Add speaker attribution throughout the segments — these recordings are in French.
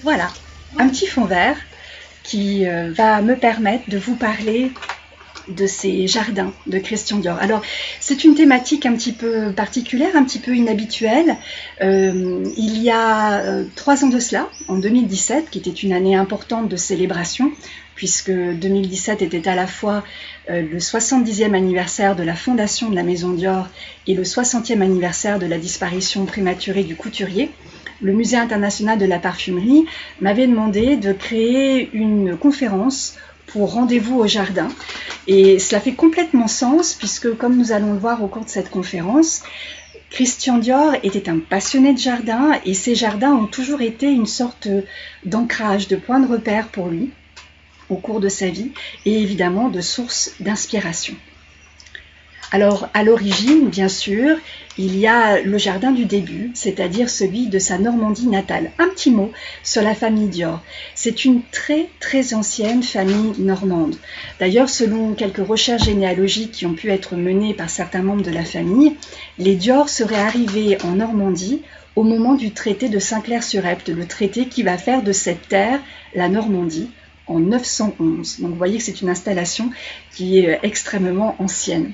Speaker 1: Voilà, un petit fond vert qui va me permettre de vous parler de ces jardins de Christian Dior. Alors, c'est une thématique un petit peu particulière, un petit peu inhabituelle. Il y a 3 ans de cela, en 2017, qui était une année importante de célébration, puisque 2017 était à la fois le 70e anniversaire de la fondation de la Maison Dior et le 60e anniversaire de la disparition prématurée du couturier. Le Musée international de la parfumerie m'avait demandé de créer une conférence pour Rendez-vous au jardin. Et cela fait complètement sens puisque, comme nous allons le voir au cours de cette conférence, Christian Dior était un passionné de jardin et ces jardins ont toujours été une sorte d'ancrage, de point de repère pour lui au cours de sa vie et évidemment de source d'inspiration. Alors, à l'origine, bien sûr, il y a le jardin du début, c'est-à-dire celui de sa Normandie natale. Un petit mot sur la famille Dior. C'est une très très ancienne famille normande. D'ailleurs, selon quelques recherches généalogiques qui ont pu être menées par certains membres de la famille, les Dior seraient arrivés en Normandie au moment du traité de Saint-Clair-sur-Epte, le traité qui va faire de cette terre la Normandie en 911. Donc vous voyez que c'est une installation qui est extrêmement ancienne.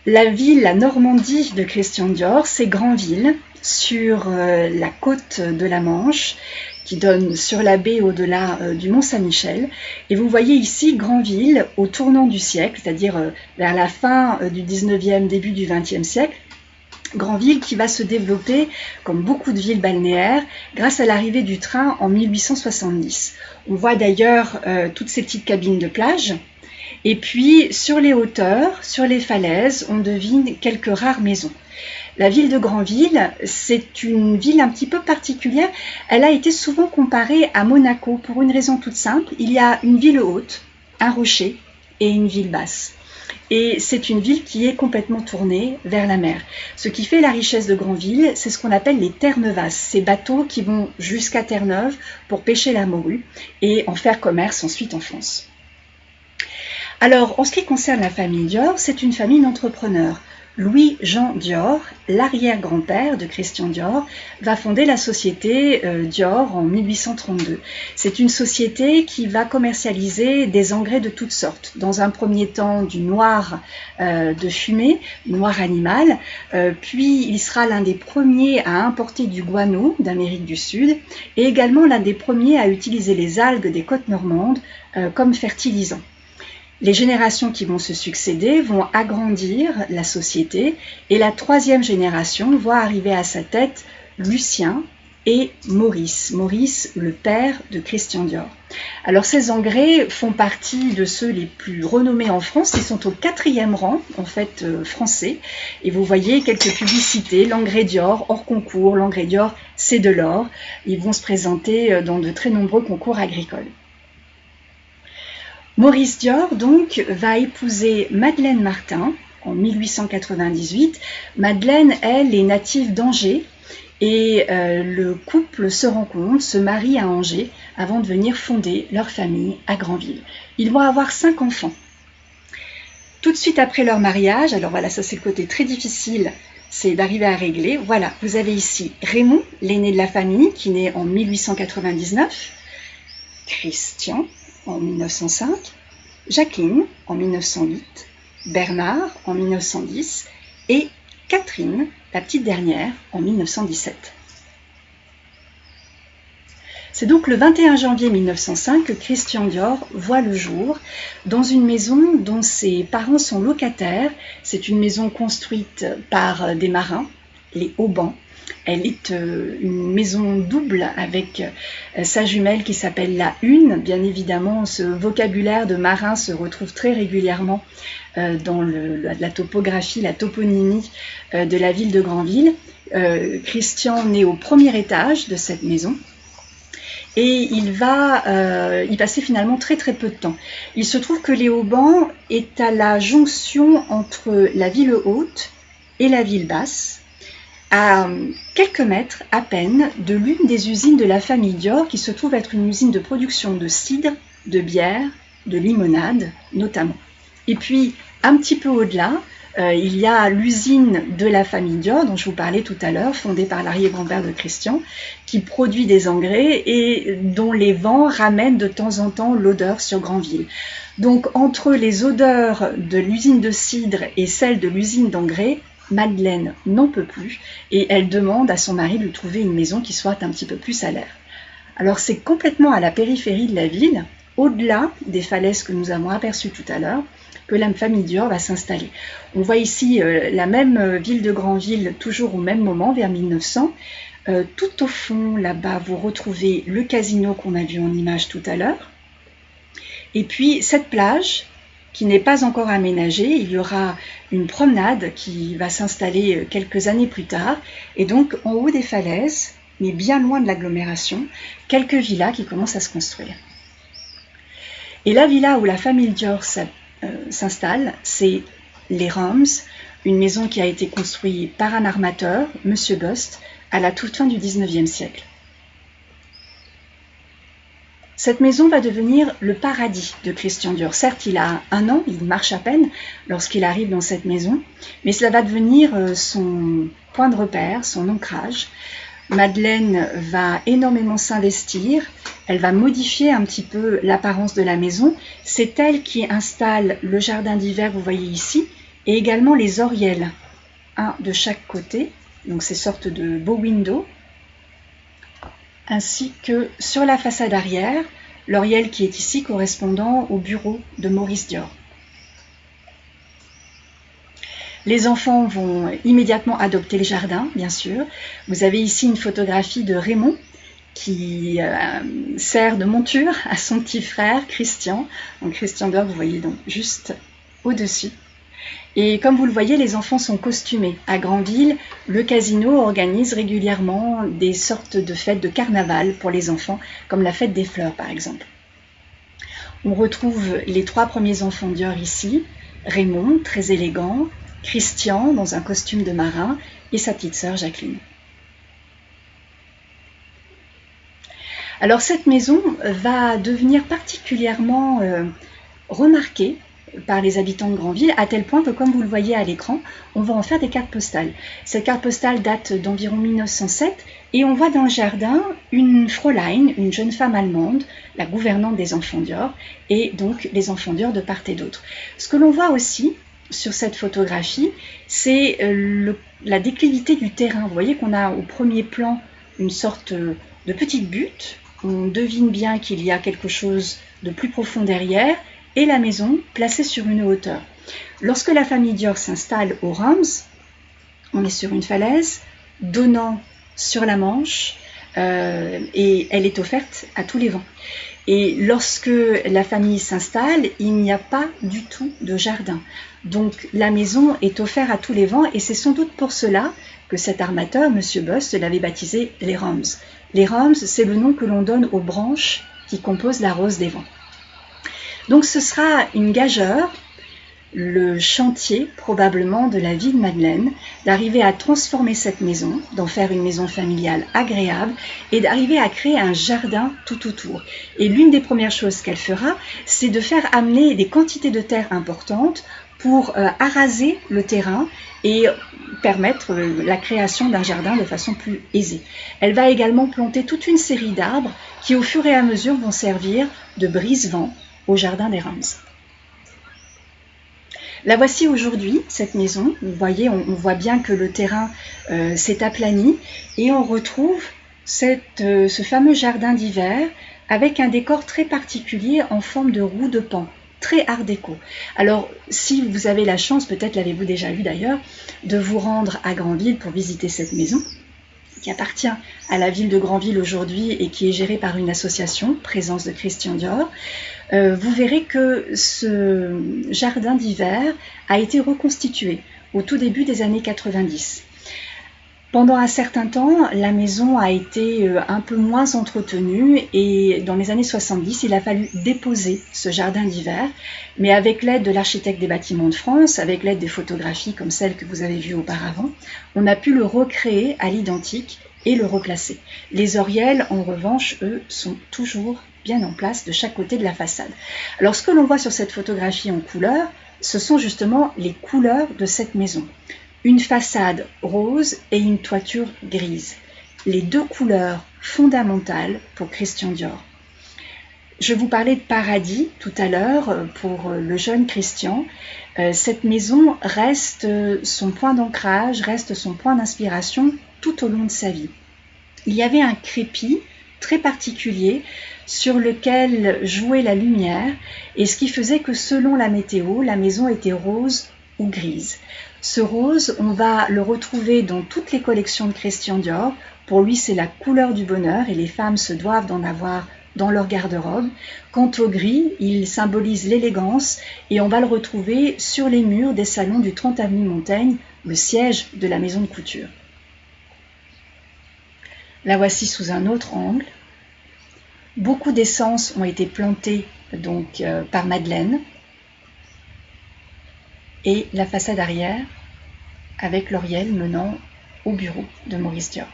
Speaker 1: La ville, la Normandie de Christian Dior, c'est Granville, sur la côte de la Manche, qui donne sur la baie au-delà du Mont-Saint-Michel. Et vous voyez ici Granville au tournant du siècle, c'est-à-dire vers la fin du 19e, début du 20e siècle. Granville qui va se développer, comme beaucoup de villes balnéaires, grâce à l'arrivée du train en 1870. On voit d'ailleurs toutes ces petites cabines de plage. Et puis, sur les hauteurs, sur les falaises, on devine quelques rares maisons. La ville de Granville, c'est une ville un petit peu particulière. Elle a été souvent comparée à Monaco pour une raison toute simple. Il y a une ville haute, un rocher et une ville basse. Et c'est une ville qui est complètement tournée vers la mer. Ce qui fait la richesse de Granville, c'est ce qu'on appelle les terre-neuvasses, ces bateaux qui vont jusqu'à Terre-Neuve pour pêcher la morue et en faire commerce ensuite en France. Alors, en ce qui concerne la famille Dior, c'est une famille d'entrepreneurs. Louis-Jean Dior, l'arrière-grand-père de Christian Dior, va fonder la société Dior en 1832. C'est une société qui va commercialiser des engrais de toutes sortes. Dans un premier temps, du noir de fumée, noir animal, puis il sera l'un des premiers à importer du guano d'Amérique du Sud et également l'un des premiers à utiliser les algues des côtes normandes comme fertilisant. Les générations qui vont se succéder vont agrandir la société et la 3e génération voit arriver à sa tête Lucien et Maurice. Maurice, le père de Christian Dior. Alors ces engrais font partie de ceux les plus renommés en France. Ils sont au 4e rang, en fait, français. Et vous voyez quelques publicités, l'engrais Dior, hors concours, l'engrais Dior, c'est de l'or. Ils vont se présenter dans de très nombreux concours agricoles. Maurice Dior, donc, va épouser Madeleine Martin en 1898. Madeleine, elle, est native d'Angers et le couple se rencontre, se marie à Angers avant de venir fonder leur famille à Granville. Ils vont avoir 5 enfants. Tout de suite après leur mariage, alors voilà, ça c'est le côté très difficile, c'est d'arriver à régler. Voilà, vous avez ici Raymond, l'aîné de la famille, qui naît en 1899, Christian, en 1905, Jacqueline en 1908, Bernard en 1910 et Catherine, la petite dernière, en 1917. C'est donc le 21 janvier 1905 que Christian Dior voit le jour dans une maison dont ses parents sont locataires. C'est une maison construite par des marins, les Haubans. Elle est une maison double avec sa jumelle qui s'appelle la Une. Bien évidemment, ce vocabulaire de marin se retrouve très régulièrement dans la topographie, la toponymie de la ville de Granville. Christian naît au 1er étage de cette maison. Et il va y passer finalement très très peu de temps. Il se trouve que les Haubans est à la jonction entre la ville haute et la ville basse. à quelques mètres à peine de l'une des usines de la famille Dior, qui se trouve être une usine de production de cidre, de bière, de limonade notamment. Et puis, un petit peu au-delà, il y a l'usine de la famille Dior, dont je vous parlais tout à l'heure, fondée par l'arrière-grand-père de Christian, qui produit des engrais et dont les vents ramènent de temps en temps l'odeur sur Granville. Donc, entre les odeurs de l'usine de cidre et celles de l'usine d'engrais, Madeleine n'en peut plus et elle demande à son mari de lui trouver une maison qui soit un petit peu plus à l'air. Alors c'est complètement à la périphérie de la ville, au-delà des falaises que nous avons aperçues tout à l'heure, que la famille Dior va s'installer. On voit ici la même ville de Granville, toujours au même moment, vers 1900. Tout au fond, là-bas, vous retrouvez le casino qu'on a vu en image tout à l'heure. Et puis cette plage, qui n'est pas encore aménagée, il y aura une promenade qui va s'installer quelques années plus tard, et donc en haut des falaises, mais bien loin de l'agglomération, quelques villas qui commencent à se construire. Et la villa où la famille Dior s'installe, c'est les Roms, une maison qui a été construite par un armateur, M. Bust, à la toute fin du XIXe siècle. Cette maison va devenir le paradis de Christian Dior. Certes, il a 1 an, il marche à peine lorsqu'il arrive dans cette maison, mais cela va devenir son point de repère, son ancrage. Madeleine va énormément s'investir, elle va modifier un petit peu l'apparence de la maison. C'est elle qui installe le jardin d'hiver, vous voyez ici, et également les oriels, un de chaque côté, donc ces sortes de beaux windows, ainsi que sur la façade arrière, l'oriel qui est ici correspondant au bureau de Maurice Dior. Les enfants vont immédiatement adopter le jardin, bien sûr. Vous avez ici une photographie de Raymond qui sert de monture à son petit frère Christian. Donc Christian Dior, vous voyez donc juste au-dessus. Et comme vous le voyez, les enfants sont costumés. À Granville, le casino organise régulièrement des sortes de fêtes de carnaval pour les enfants, comme la fête des fleurs par exemple. On retrouve les 3 premiers enfants Dior ici, Raymond, très élégant, Christian dans un costume de marin et sa petite sœur Jacqueline. Alors cette maison va devenir particulièrement remarquée par les habitants de Granville, à tel point que, comme vous le voyez à l'écran, on va en faire des cartes postales. Cette carte postale date d'environ 1907 et on voit dans le jardin une Fräulein, une jeune femme allemande, la gouvernante des enfants Dior, et donc les enfants Dior de part et d'autre. Ce que l'on voit aussi sur cette photographie, c'est la déclivité du terrain. Vous voyez qu'on a au premier plan une sorte de petite butte. On devine bien qu'il y a quelque chose de plus profond derrière, et la maison placée sur une hauteur. Lorsque la famille Dior s'installe aux Roms, on est sur une falaise donnant sur la Manche et elle est offerte à tous les vents. Et lorsque la famille s'installe, il n'y a pas du tout de jardin. Donc la maison est offerte à tous les vents et c'est sans doute pour cela que cet armateur, M. Bust, l'avait baptisé les Roms. Les Roms, c'est le nom que l'on donne aux branches qui composent la rose des vents. Donc ce sera une gageure, le chantier probablement de la vie de Madeleine, d'arriver à transformer cette maison, d'en faire une maison familiale agréable et d'arriver à créer un jardin tout autour. Et l'une des premières choses qu'elle fera, c'est de faire amener des quantités de terre importantes pour araser le terrain et permettre la création d'un jardin de façon plus aisée. Elle va également planter toute une série d'arbres qui au fur et à mesure vont servir de brise-vent au jardin des Roms. La voici aujourd'hui, cette maison. Vous voyez, on voit bien que le terrain s'est aplani et on retrouve ce fameux jardin d'hiver avec un décor très particulier en forme de roue de Pan, très art déco. Alors, si vous avez la chance, peut-être l'avez-vous déjà vu d'ailleurs, de vous rendre à Granville pour visiter cette maison, qui appartient à la ville de Granville aujourd'hui et qui est gérée par une association, Présence de Christian Dior, vous verrez que ce jardin d'hiver a été reconstitué au tout début des années 90. Pendant un certain temps, la maison a été un peu moins entretenue et dans les années 70, il a fallu déposer ce jardin d'hiver. Mais avec l'aide de l'architecte des bâtiments de France, avec l'aide des photographies comme celles que vous avez vues auparavant, on a pu le recréer à l'identique et le replacer. Les oriels, en revanche, eux, sont toujours bien en place de chaque côté de la façade. Alors ce que l'on voit sur cette photographie en couleur, ce sont justement les couleurs de cette maison. Une façade rose et une toiture grise. Les deux couleurs fondamentales pour Christian Dior. Je vous parlais de paradis tout à l'heure pour le jeune Christian. Cette maison reste son point d'ancrage, reste son point d'inspiration tout au long de sa vie. Il y avait un crépi très particulier sur lequel jouait la lumière et ce qui faisait que selon la météo, la maison était rose ou grise. Ce rose, on va le retrouver dans toutes les collections de Christian Dior. Pour lui, c'est la couleur du bonheur et les femmes se doivent d'en avoir dans leur garde-robe. Quant au gris, il symbolise l'élégance et on va le retrouver sur les murs des salons du 30 avenue Montaigne, le siège de la maison de couture. La voici sous un autre angle. Beaucoup d'essences ont été plantées donc par Madeleine. Et la façade arrière avec l'oriel menant au bureau de Maurice Dior.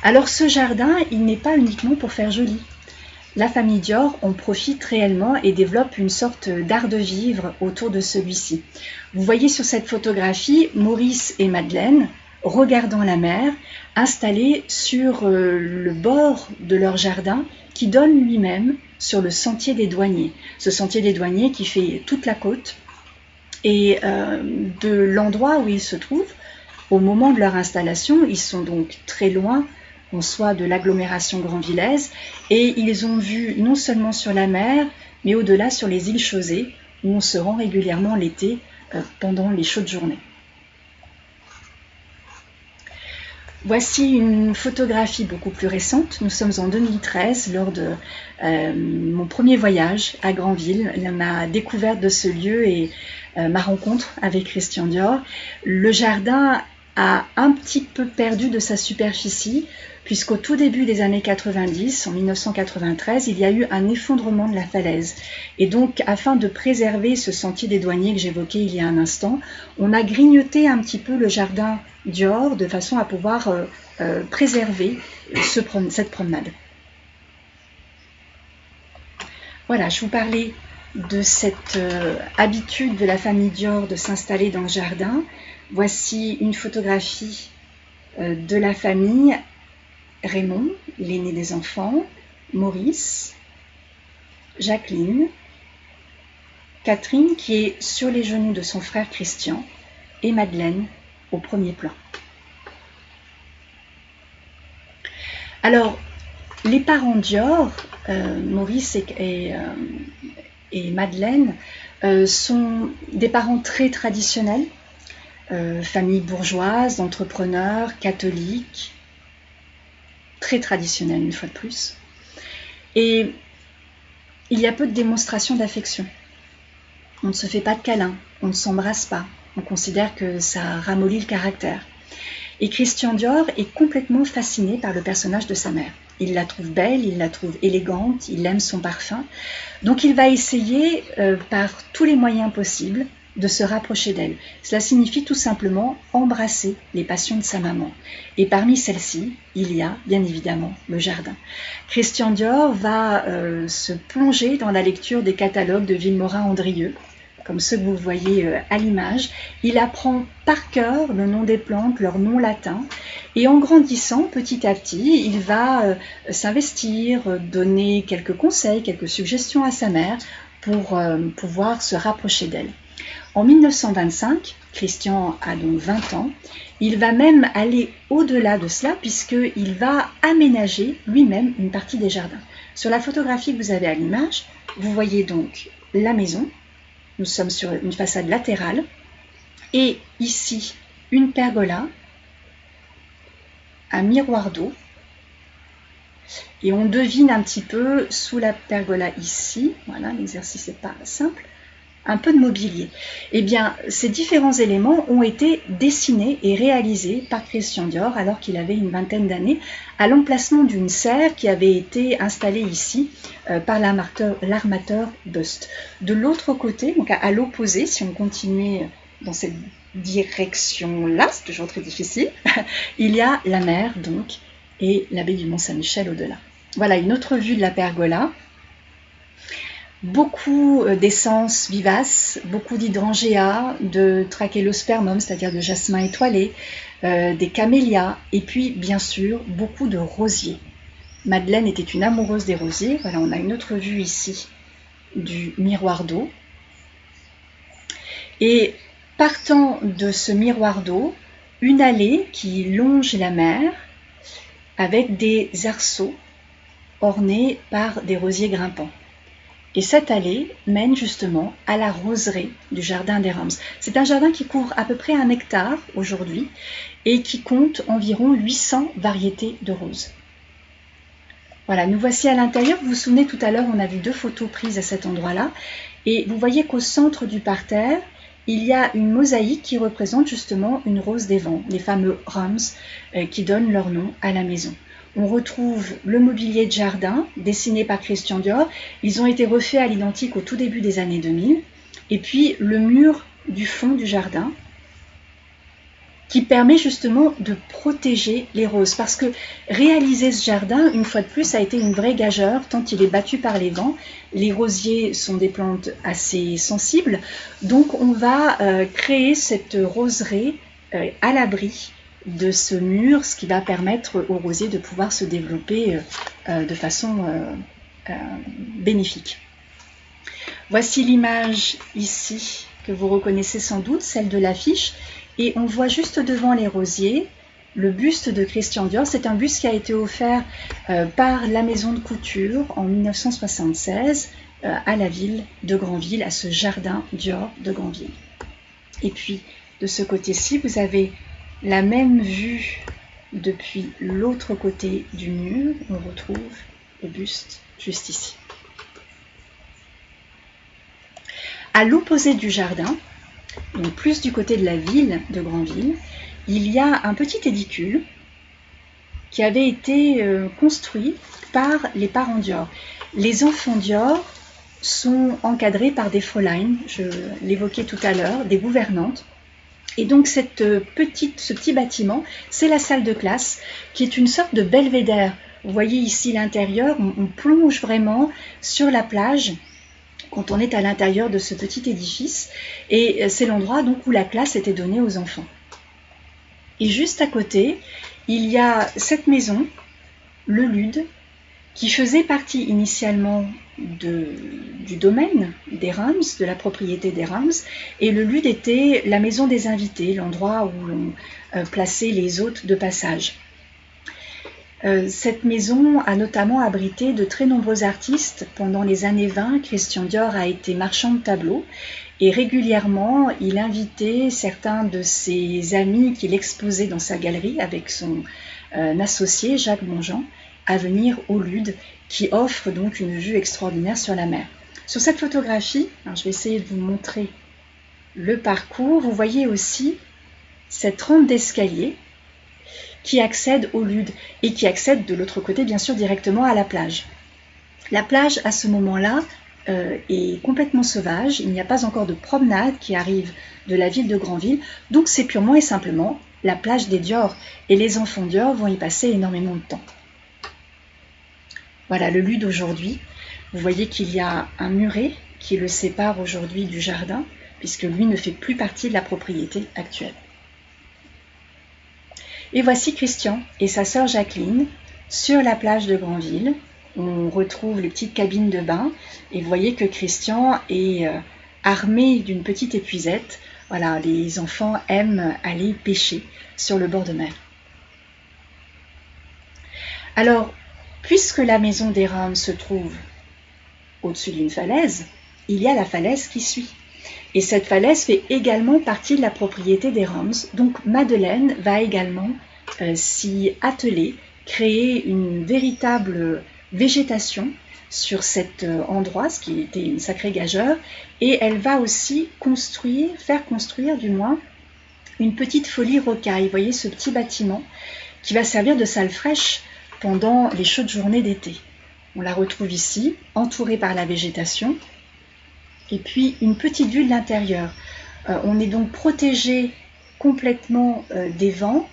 Speaker 1: Alors ce jardin, il n'est pas uniquement pour faire joli. La famille Dior en profite réellement et développe une sorte d'art de vivre autour de celui-ci. Vous voyez sur cette photographie Maurice et Madeleine regardant la mer, installés sur le bord de leur jardin qui donne lui-même sur le sentier des douaniers. Ce sentier des douaniers qui fait toute la côte. Et de l'endroit où ils se trouvent, au moment de leur installation, ils sont donc très loin, en soi, de l'agglomération grandvillaise, et ils ont vu non seulement sur la mer, mais au-delà sur les îles Chausée, où on se rend régulièrement l'été pendant les chaudes journées. Voici une photographie beaucoup plus récente. Nous sommes en 2013, lors de mon premier voyage à Granville, ma découverte de ce lieu et ma rencontre avec Christian Dior. Le jardin a un petit peu perdu de sa superficie, puisqu'au tout début des années 90, en 1993, il y a eu un effondrement de la falaise. Et donc, afin de préserver ce sentier des douaniers que j'évoquais il y a un instant, on a grignoté un petit peu le jardin Dior de façon à pouvoir préserver cette promenade. Voilà, je vous parlais de cette habitude de la famille Dior de s'installer dans le jardin. Voici une photographie de la famille. Raymond, l'aîné des enfants, Maurice, Jacqueline, Catherine qui est sur les genoux de son frère Christian et Madeleine au premier plan. Alors, les parents Dior, Maurice et Madeleine, sont des parents très traditionnels, famille bourgeoise, entrepreneurs, catholiques, très traditionnels une fois de plus. Et il y a peu de démonstrations d'affection. On ne se fait pas de câlins, on ne s'embrasse pas, on considère que ça ramollit le caractère. Et Christian Dior est complètement fasciné par le personnage de sa mère. Il la trouve belle, il la trouve élégante, il aime son parfum. Donc il va essayer par tous les moyens possibles de se rapprocher d'elle. Cela signifie tout simplement embrasser les passions de sa maman. Et parmi celles-ci, il y a bien évidemment le jardin. Christian Dior va se plonger dans la lecture des catalogues de Vilmorin-Andrieux, comme ceux que vous voyez à l'image. Il apprend par cœur le nom des plantes, leur nom latin, et en grandissant petit à petit, il va s'investir, donner quelques conseils, quelques suggestions à sa mère pour pouvoir se rapprocher d'elle. En 1925, Christian a donc 20 ans, il va même aller au-delà de cela puisqu'il va aménager lui-même une partie des jardins. Sur la photographie que vous avez à l'image, vous voyez donc la maison. Nous sommes sur une façade latérale et ici une pergola, un miroir d'eau et on devine un petit peu sous la pergola ici, voilà, l'exercice n'est pas simple, un peu de mobilier. Eh bien, ces différents éléments ont été dessinés et réalisés par Christian Dior alors qu'il avait une vingtaine d'années, à l'emplacement d'une serre qui avait été installée ici par l'armateur Bust. De l'autre côté, donc à l'opposé, si on continuait dans cette direction-là, c'est toujours très difficile, il y a la mer donc et la baie du Mont-Saint-Michel au-delà. Voilà une autre vue de la pergola. Beaucoup d'essences vivaces, beaucoup d'hydrangea, de trachelospermum, c'est-à-dire de jasmin étoilé, des camélias, et puis bien sûr beaucoup de rosiers. Madeleine était une amoureuse des rosiers. Voilà, on a une autre vue ici du miroir d'eau. Et partant de ce miroir d'eau, une allée qui longe la mer avec des arceaux ornés par des rosiers grimpants. Et cette allée mène justement à la roseraie du jardin des Rams. C'est un jardin qui couvre à peu près 1 hectare aujourd'hui et qui compte environ 800 variétés de roses. Voilà, nous voici à l'intérieur. Vous vous souvenez, tout à l'heure, on a vu 2 photos prises à cet endroit-là. Et vous voyez qu'au centre du parterre, il y a une mosaïque qui représente justement une rose des vents, les fameux Rams qui donnent leur nom à la maison. On retrouve le mobilier de jardin dessiné par Christian Dior. Ils ont été refaits à l'identique au tout début des années 2000. Et puis le mur du fond du jardin qui permet justement de protéger les roses. Parce que réaliser ce jardin, une fois de plus, a été une vraie gageure tant il est battu par les vents. Les rosiers sont des plantes assez sensibles. Donc on va créer cette roseraie à l'abri de ce mur, ce qui va permettre aux rosiers de pouvoir se développer de façon bénéfique. Voici l'image ici que vous reconnaissez sans doute, celle de l'affiche, et on voit juste devant les rosiers le buste de Christian Dior. C'est un buste qui a été offert par la maison de couture en 1976 à la ville de Granville, à ce jardin Dior de Granville. Et puis de ce côté-ci, vous avez la même vue depuis l'autre côté du mur. On retrouve le buste juste ici. À l'opposé du jardin, donc plus du côté de la ville de Granville, il y a un petit édicule qui avait été construit par les parents Dior. Les enfants Dior sont encadrés par des Fräulein, je l'évoquais tout à l'heure, des gouvernantes. Et donc ce petit bâtiment, c'est la salle de classe qui est une sorte de belvédère. Vous voyez ici l'intérieur, on plonge vraiment sur la plage quand on est à l'intérieur de ce petit édifice. Et c'est l'endroit donc où la classe était donnée aux enfants. Et juste à côté, il y a cette maison, le Lude, qui faisait partie initialement du domaine des Rams, de la propriété des Rams, et le Lude était la maison des invités, l'endroit où l'on plaçait les hôtes de passage. Cette maison a notamment abrité de très nombreux artistes. Pendant les années 20, Christian Dior a été marchand de tableaux et régulièrement il invitait certains de ses amis qu'il exposait dans sa galerie avec son associé Jacques Bonjean à venir au Lude, qui offre donc une vue extraordinaire sur la mer. Sur cette photographie, alors je vais essayer de vous montrer le parcours, vous voyez aussi cette rampe d'escalier qui accède au Lude et qui accède de l'autre côté bien sûr directement à la plage. La plage à ce moment-là est complètement sauvage, il n'y a pas encore de promenade qui arrive de la ville de Granville, donc c'est purement et simplement la plage des Dior et les enfants Dior vont y passer énormément de temps. Voilà le Lude aujourd'hui. Vous voyez qu'il y a un muret qui le sépare aujourd'hui du jardin, puisque lui ne fait plus partie de la propriété actuelle. Et voici Christian et sa sœur Jacqueline sur la plage de Granville. On retrouve les petites cabines de bain et vous voyez que Christian est armé d'une petite épuisette. Voilà, les enfants aiment aller pêcher sur le bord de mer. Alors, puisque la maison des Rams se trouve au-dessus d'une falaise, il y a la falaise qui suit. Et cette falaise fait également partie de la propriété des Rams. Donc Madeleine va également s'y atteler, créer une véritable végétation sur cet endroit, ce qui était une sacrée gageure, et elle va aussi faire construire du moins, une petite folie rocaille. Vous voyez ce petit bâtiment qui va servir de salle fraîche pendant les chaudes journées d'été. On la retrouve ici, entourée par la végétation, et puis une petite vue de l'intérieur. On est donc protégé complètement des vents,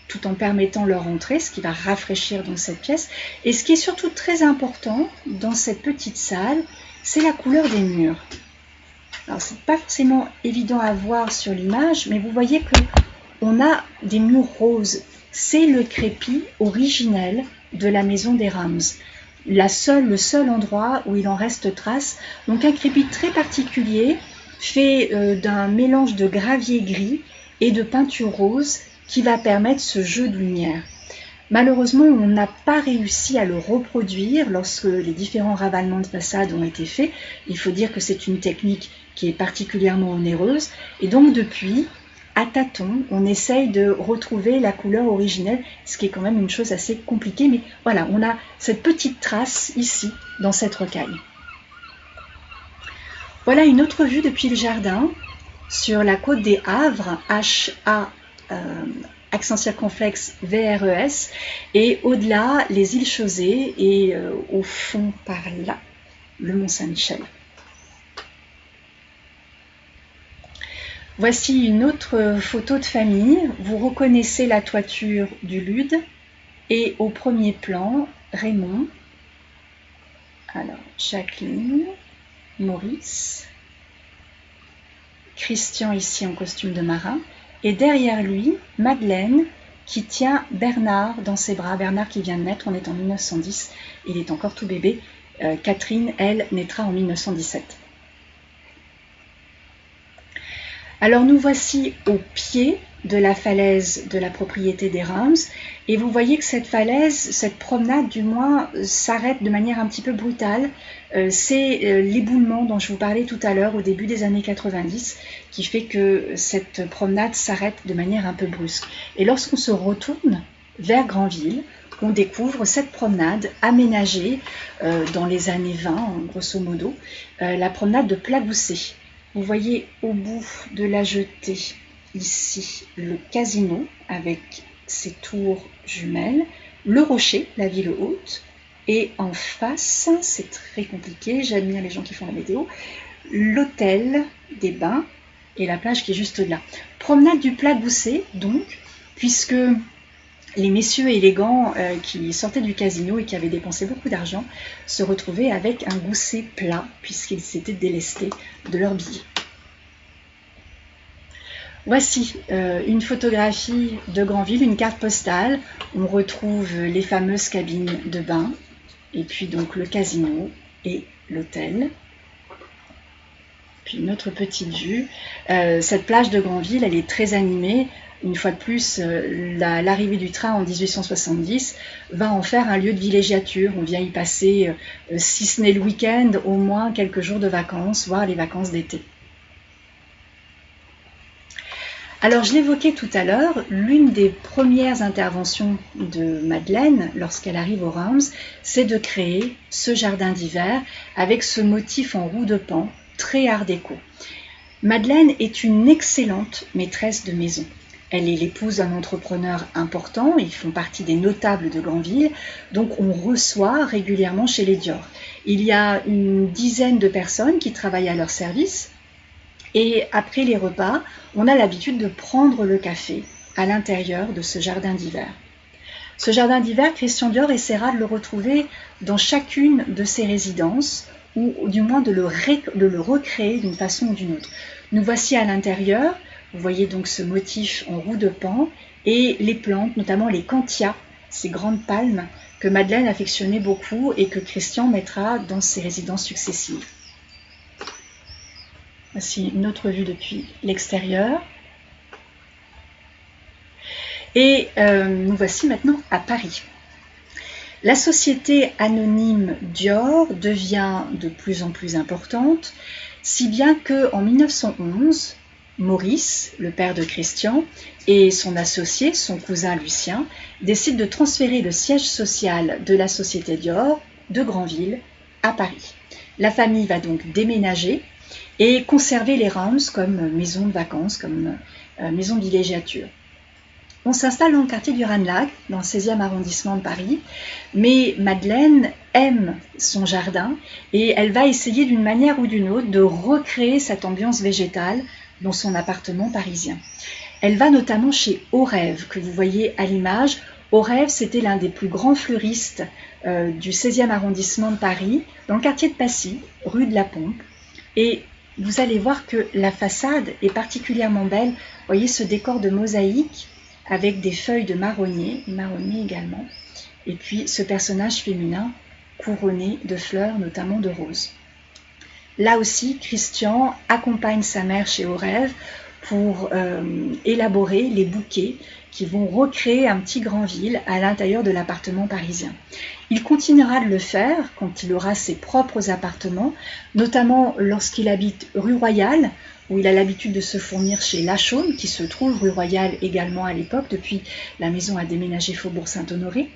Speaker 1: tout en permettant leur entrée, ce qui va rafraîchir donc cette pièce. Et ce qui est surtout très important dans cette petite salle, c'est la couleur des murs. Alors c'est pas forcément évident à voir sur l'image, mais vous voyez que on a des murs roses. C'est le crépi originel de la maison des Rams. Le seul endroit où il en reste trace. Donc un crépi très particulier, fait d'un mélange de gravier gris et de peinture rose qui va permettre ce jeu de lumière. Malheureusement, on n'a pas réussi à le reproduire lorsque les différents ravalements de façade ont été faits. Il faut dire que c'est une technique qui est particulièrement onéreuse. Et donc depuis, à tâtons, on essaye de retrouver la couleur originelle, ce qui est quand même une chose assez compliquée. Mais voilà, on a cette petite trace ici, dans cette rocaille. Voilà une autre vue depuis le jardin, sur la côte des Havres, H-A, accent circonflexe VRES, et au-delà, les îles Chausée, et au fond, par là, le Mont-Saint-Michel. Voici une autre photo de famille. Vous reconnaissez la toiture du Lude, et au premier plan, Raymond, alors Jacqueline, Maurice, Christian ici en costume de marin, et derrière lui, Madeleine qui tient Bernard dans ses bras, Bernard qui vient de naître, on est en 1910, il est encore tout bébé, Catherine, elle, naîtra en 1917. Alors nous voici au pied de la falaise de la propriété des Rams, et vous voyez que cette falaise, cette promenade du moins, s'arrête de manière un petit peu brutale. C'est l'éboulement dont je vous parlais tout à l'heure au début des années 90 qui fait que cette promenade s'arrête de manière un peu brusque. Et lorsqu'on se retourne vers Granville, on découvre cette promenade aménagée dans les années 20, grosso modo, la promenade de Plagoussé. Vous voyez au bout de la jetée ici le casino avec ses tours jumelles, le rocher, la ville haute, et en face, c'est très compliqué, j'admire les gens qui font la météo, l'hôtel des Bains et la plage qui est juste là. Promenade du Plagoussé donc, puisque les messieurs élégants qui sortaient du casino et qui avaient dépensé beaucoup d'argent se retrouvaient avec un gousset plat puisqu'ils s'étaient délestés de leurs billets. Voici une photographie de Granville, une carte postale. On retrouve les fameuses cabines de bain et puis donc le casino et l'hôtel. Puis une autre petite vue. Cette plage de Granville, elle est très animée. Une fois de plus, l'arrivée du train en 1870 va en faire un lieu de villégiature. On vient y passer, si ce n'est le week-end, au moins quelques jours de vacances, voire les vacances d'été. Alors, je l'évoquais tout à l'heure, l'une des premières interventions de Madeleine, lorsqu'elle arrive aux Rams, c'est de créer ce jardin d'hiver avec ce motif en roue de Pan, très art déco. Madeleine est une excellente maîtresse de maison. Elle est l'épouse d'un entrepreneur important, ils font partie des notables de Granville, donc on reçoit régulièrement chez les Dior. Il y a une dizaine de personnes qui travaillent à leur service, et après les repas, on a l'habitude de prendre le café à l'intérieur de ce jardin d'hiver. Ce jardin d'hiver, Christian Dior essaiera de le retrouver dans chacune de ses résidences, ou du moins de le recréer d'une façon ou d'une autre. Nous voici à l'intérieur. Vous voyez donc ce motif en roue de Pan et les plantes, notamment les cantias, ces grandes palmes que Madeleine affectionnait beaucoup et que Christian mettra dans ses résidences successives. Voici une autre vue depuis l'extérieur. Et nous voici maintenant à Paris. La société anonyme Dior devient de plus en plus importante, si bien qu'en 1911, Maurice, le père de Christian, et son associé, son cousin Lucien, décident de transférer le siège social de la société Dior de Granville à Paris. La famille va donc déménager et conserver les Rams comme maison de vacances, comme maison de villégiature. On s'installe dans le quartier du Ranelagh, dans le 16e arrondissement de Paris, mais Madeleine aime son jardin et elle va essayer d'une manière ou d'une autre de recréer cette ambiance végétale dans son appartement parisien. Elle va notamment chez Orève, que vous voyez à l'image. Orève, c'était l'un des plus grands fleuristes du 16e arrondissement de Paris, dans le quartier de Passy, rue de la Pompe. Et vous allez voir que la façade est particulièrement belle. Vous voyez ce décor de mosaïque avec des feuilles de marronnier également, et puis ce personnage féminin couronné de fleurs, notamment de roses. Là aussi, Christian accompagne sa mère chez Orève pour élaborer les bouquets qui vont recréer un petit Granville à l'intérieur de l'appartement parisien. Il continuera de le faire quand il aura ses propres appartements, notamment lorsqu'il habite rue Royale, où il a l'habitude de se fournir chez Lachaume, qui se trouve rue Royale également à l'époque, depuis la maison a déménagé Faubourg Saint-Honoré.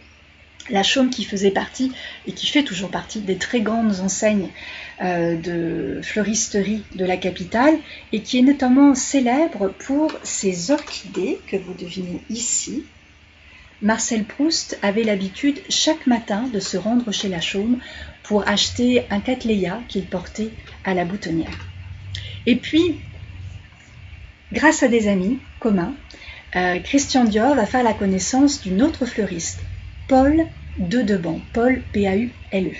Speaker 1: Lachaume qui faisait partie, et qui fait toujours partie, des très grandes enseignes de fleuristerie de la capitale, et qui est notamment célèbre pour ses orchidées, que vous devinez ici. Marcel Proust avait l'habitude chaque matin de se rendre chez Lachaume pour acheter un cattleya qu'il portait à la boutonnière. Et puis, grâce à des amis communs, Christian Dior va faire la connaissance d'une autre fleuriste, Paul de Deban, Paul P-A-U-L-E.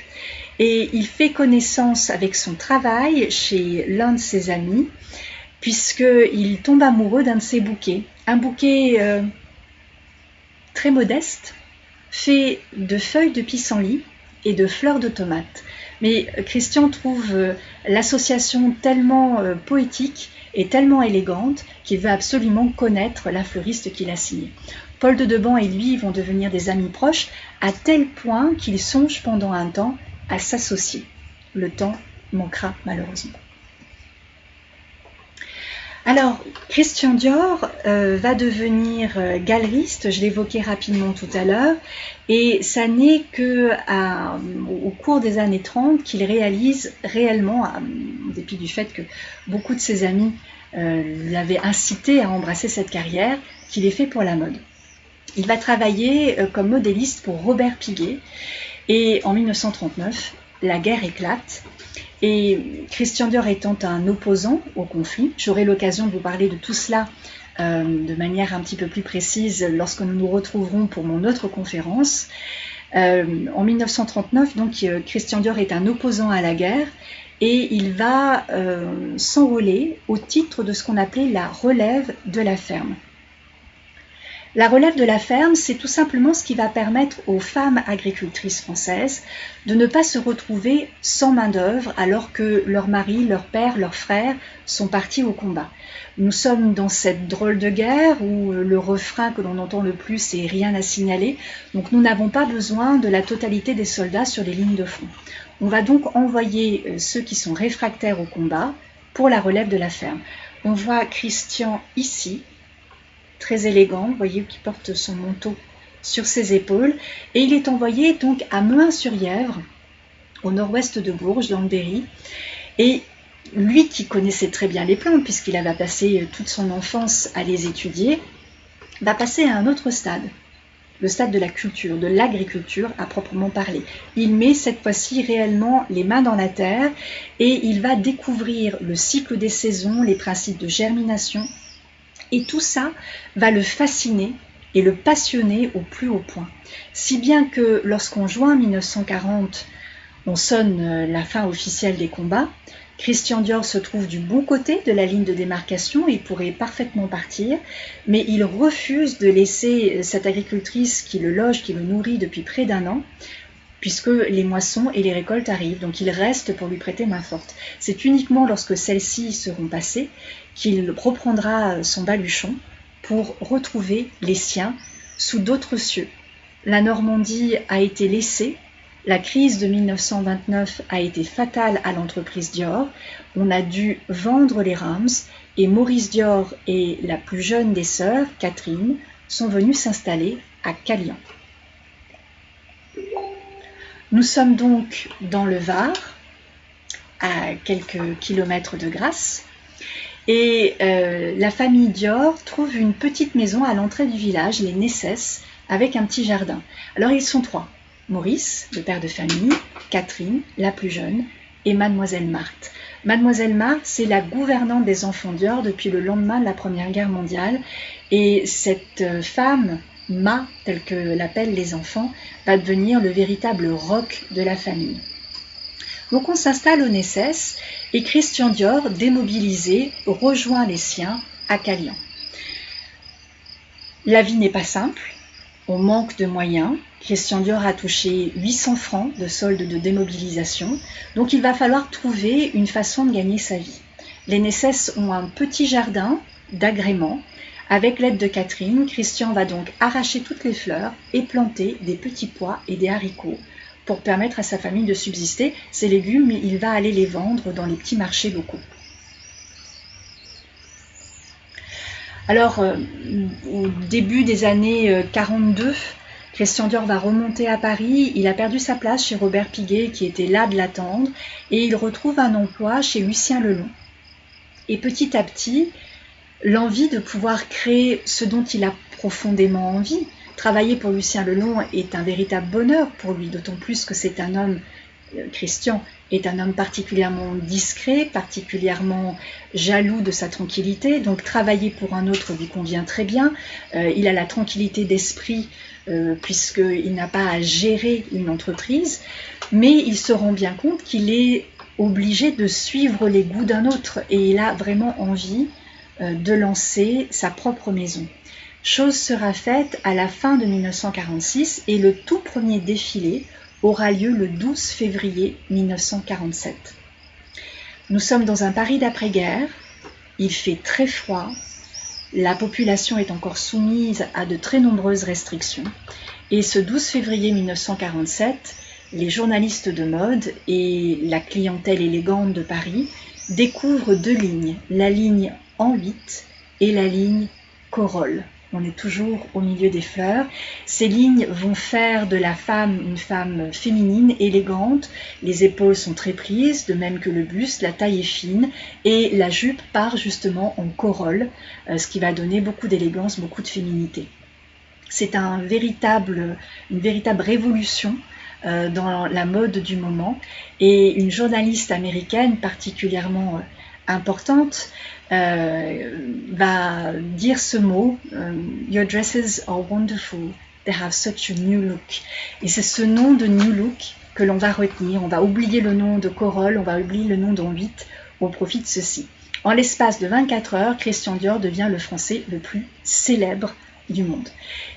Speaker 1: Et il fait connaissance avec son travail chez l'un de ses amis, puisqu'il tombe amoureux d'un de ses bouquets. Un bouquet très modeste, fait de feuilles de pissenlit et de fleurs de tomates. Mais Christian trouve l'association tellement poétique et tellement élégante qu'il veut absolument connaître la fleuriste qui l'a signée. Paul de Deban et lui vont devenir des amis proches à tel point qu'ils songent pendant un temps à s'associer. Le temps manquera malheureusement. Alors, Christian Dior va devenir galeriste, je l'évoquais rapidement tout à l'heure, et ça n'est qu'au cours des années 30 qu'il réalise réellement, en dépit du fait que beaucoup de ses amis l'avaient incité à embrasser cette carrière, qu'il est fait pour la mode. Il va travailler comme modéliste pour Robert Piguet, et en 1939, la guerre éclate. Et Christian Dior étant un opposant au conflit, j'aurai l'occasion de vous parler de tout cela de manière un petit peu plus précise lorsque nous nous retrouverons pour mon autre conférence. En 1939, donc, Christian Dior est un opposant à la guerre et il va s'enrôler au titre de ce qu'on appelait la relève de la ferme. La relève de la ferme, c'est tout simplement ce qui va permettre aux femmes agricultrices françaises de ne pas se retrouver sans main-d'œuvre alors que leur mari, leur père, leurs frères sont partis au combat. Nous sommes dans cette drôle de guerre où le refrain que l'on entend le plus c'est rien à signaler, donc nous n'avons pas besoin de la totalité des soldats sur les lignes de front. On va donc envoyer ceux qui sont réfractaires au combat pour la relève de la ferme. On voit Christian ici, très élégant, vous voyez, qui porte son manteau sur ses épaules, et il est envoyé donc à Mehun-sur-Yèvre, au nord-ouest de Bourges, dans le Berry, et lui qui connaissait très bien les plantes, puisqu'il avait passé toute son enfance à les étudier, va passer à un autre stade, le stade de la culture, de l'agriculture à proprement parler. Il met cette fois-ci réellement les mains dans la terre, et il va découvrir le cycle des saisons, les principes de germination, et tout ça va le fasciner et le passionner au plus haut point. Si bien que lorsqu'en juin 1940, on sonne la fin officielle des combats, Christian Dior se trouve du bon côté de la ligne de démarcation, il pourrait parfaitement partir, mais il refuse de laisser cette agricultrice qui le loge, qui le nourrit depuis près d'un an, puisque les moissons et les récoltes arrivent, donc il reste pour lui prêter main forte. C'est uniquement lorsque celles-ci seront passées qu'il reprendra son baluchon pour retrouver les siens sous d'autres cieux. La Normandie a été laissée, la crise de 1929 a été fatale à l'entreprise Dior, on a dû vendre les Rams et Maurice Dior et la plus jeune des sœurs, Catherine, sont venus s'installer à Calian. Nous sommes donc dans le Var, à quelques kilomètres de Grasse, et la famille Dior trouve une petite maison à l'entrée du village, les Nesses, avec un petit jardin. Alors ils sont 3, Maurice, le père de famille, Catherine, la plus jeune, et Mademoiselle Marthe. Mademoiselle Marthe, c'est la gouvernante des enfants Dior depuis le lendemain de la Première Guerre mondiale, et cette femme, Ma, telle que l'appellent les enfants, va devenir le véritable roc de la famille. Donc on s'installe au Nesses et Christian Dior, démobilisé, rejoint les siens à Calian. La vie n'est pas simple, on manque de moyens. Christian Dior a touché 800 francs de solde de démobilisation, donc il va falloir trouver une façon de gagner sa vie. Les Nesses ont un petit jardin d'agrément. Avec l'aide de Catherine, Christian va donc arracher toutes les fleurs et planter des petits pois et des haricots pour permettre à sa famille de subsister. Ces légumes, il va aller les vendre dans les petits marchés locaux. Alors, au début des années 42, Christian Dior va remonter à Paris. Il a perdu sa place chez Robert Piguet, qui était là de l'attendre, et il retrouve un emploi chez Lucien Lelon. Et petit à petit, l'envie de pouvoir créer ce dont il a profondément envie. Travailler pour Lucien Lelon est un véritable bonheur pour lui, d'autant plus que c'est un homme, Christian, est un homme particulièrement discret, particulièrement jaloux de sa tranquillité, donc travailler pour un autre lui convient très bien. Il a la tranquillité d'esprit puisqu'il n'a pas à gérer une entreprise, mais il se rend bien compte qu'il est obligé de suivre les goûts d'un autre et il a vraiment envie de lancer sa propre maison. Chose sera faite à la fin de 1946 et le tout premier défilé aura lieu le 12 février 1947. Nous sommes dans un Paris d'après-guerre, il fait très froid, la population est encore soumise à de très nombreuses restrictions et ce 12 février 1947, les journalistes de mode et la clientèle élégante de Paris découvrent 2 lignes, la ligne en 8 et la ligne Corolle. On est toujours au milieu des fleurs. Ces lignes vont faire de la femme une femme féminine, élégante. Les épaules sont très prises, de même que le buste, la taille est fine et la jupe part justement en corolle, ce qui va donner beaucoup d'élégance, beaucoup de féminité. C'est une véritable révolution dans la mode du moment et une journaliste américaine particulièrement importante va dire ce mot Your dresses are wonderful, they have such a new look. Et c'est ce nom de new look que l'on va retenir. On va oublier le nom de Corolle, on va oublier le nom d'en 8 au profit de ceci. En l'espace de 24 heures, Christian Dior devient le Français le plus célèbre du monde.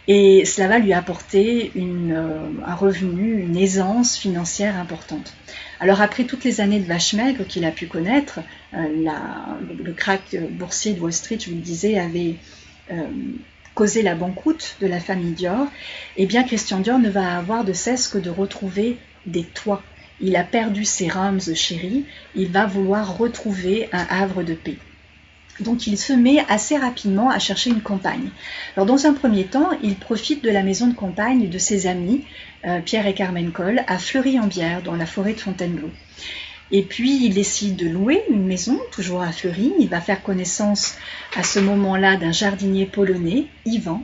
Speaker 1: Et cela va lui apporter un revenu, une aisance financière importante. Alors après toutes les années de vache maigre qu'il a pu connaître, le krach boursier de Wall Street, je vous le disais, avait causé la banqueroute de la famille Dior, et bien Christian Dior ne va avoir de cesse que de retrouver des toits. Il a perdu ses Rams chéris, il va vouloir retrouver un havre de paix. Donc il se met assez rapidement à chercher une compagne. Alors dans un premier temps, il profite de la maison de campagne de ses amis, Pierre et Carmen Coll, à Fleury-en-Bière, dans la forêt de Fontainebleau. Et puis il décide de louer une maison, toujours à Fleury. Il va faire connaissance à ce moment-là d'un jardinier polonais, Ivan.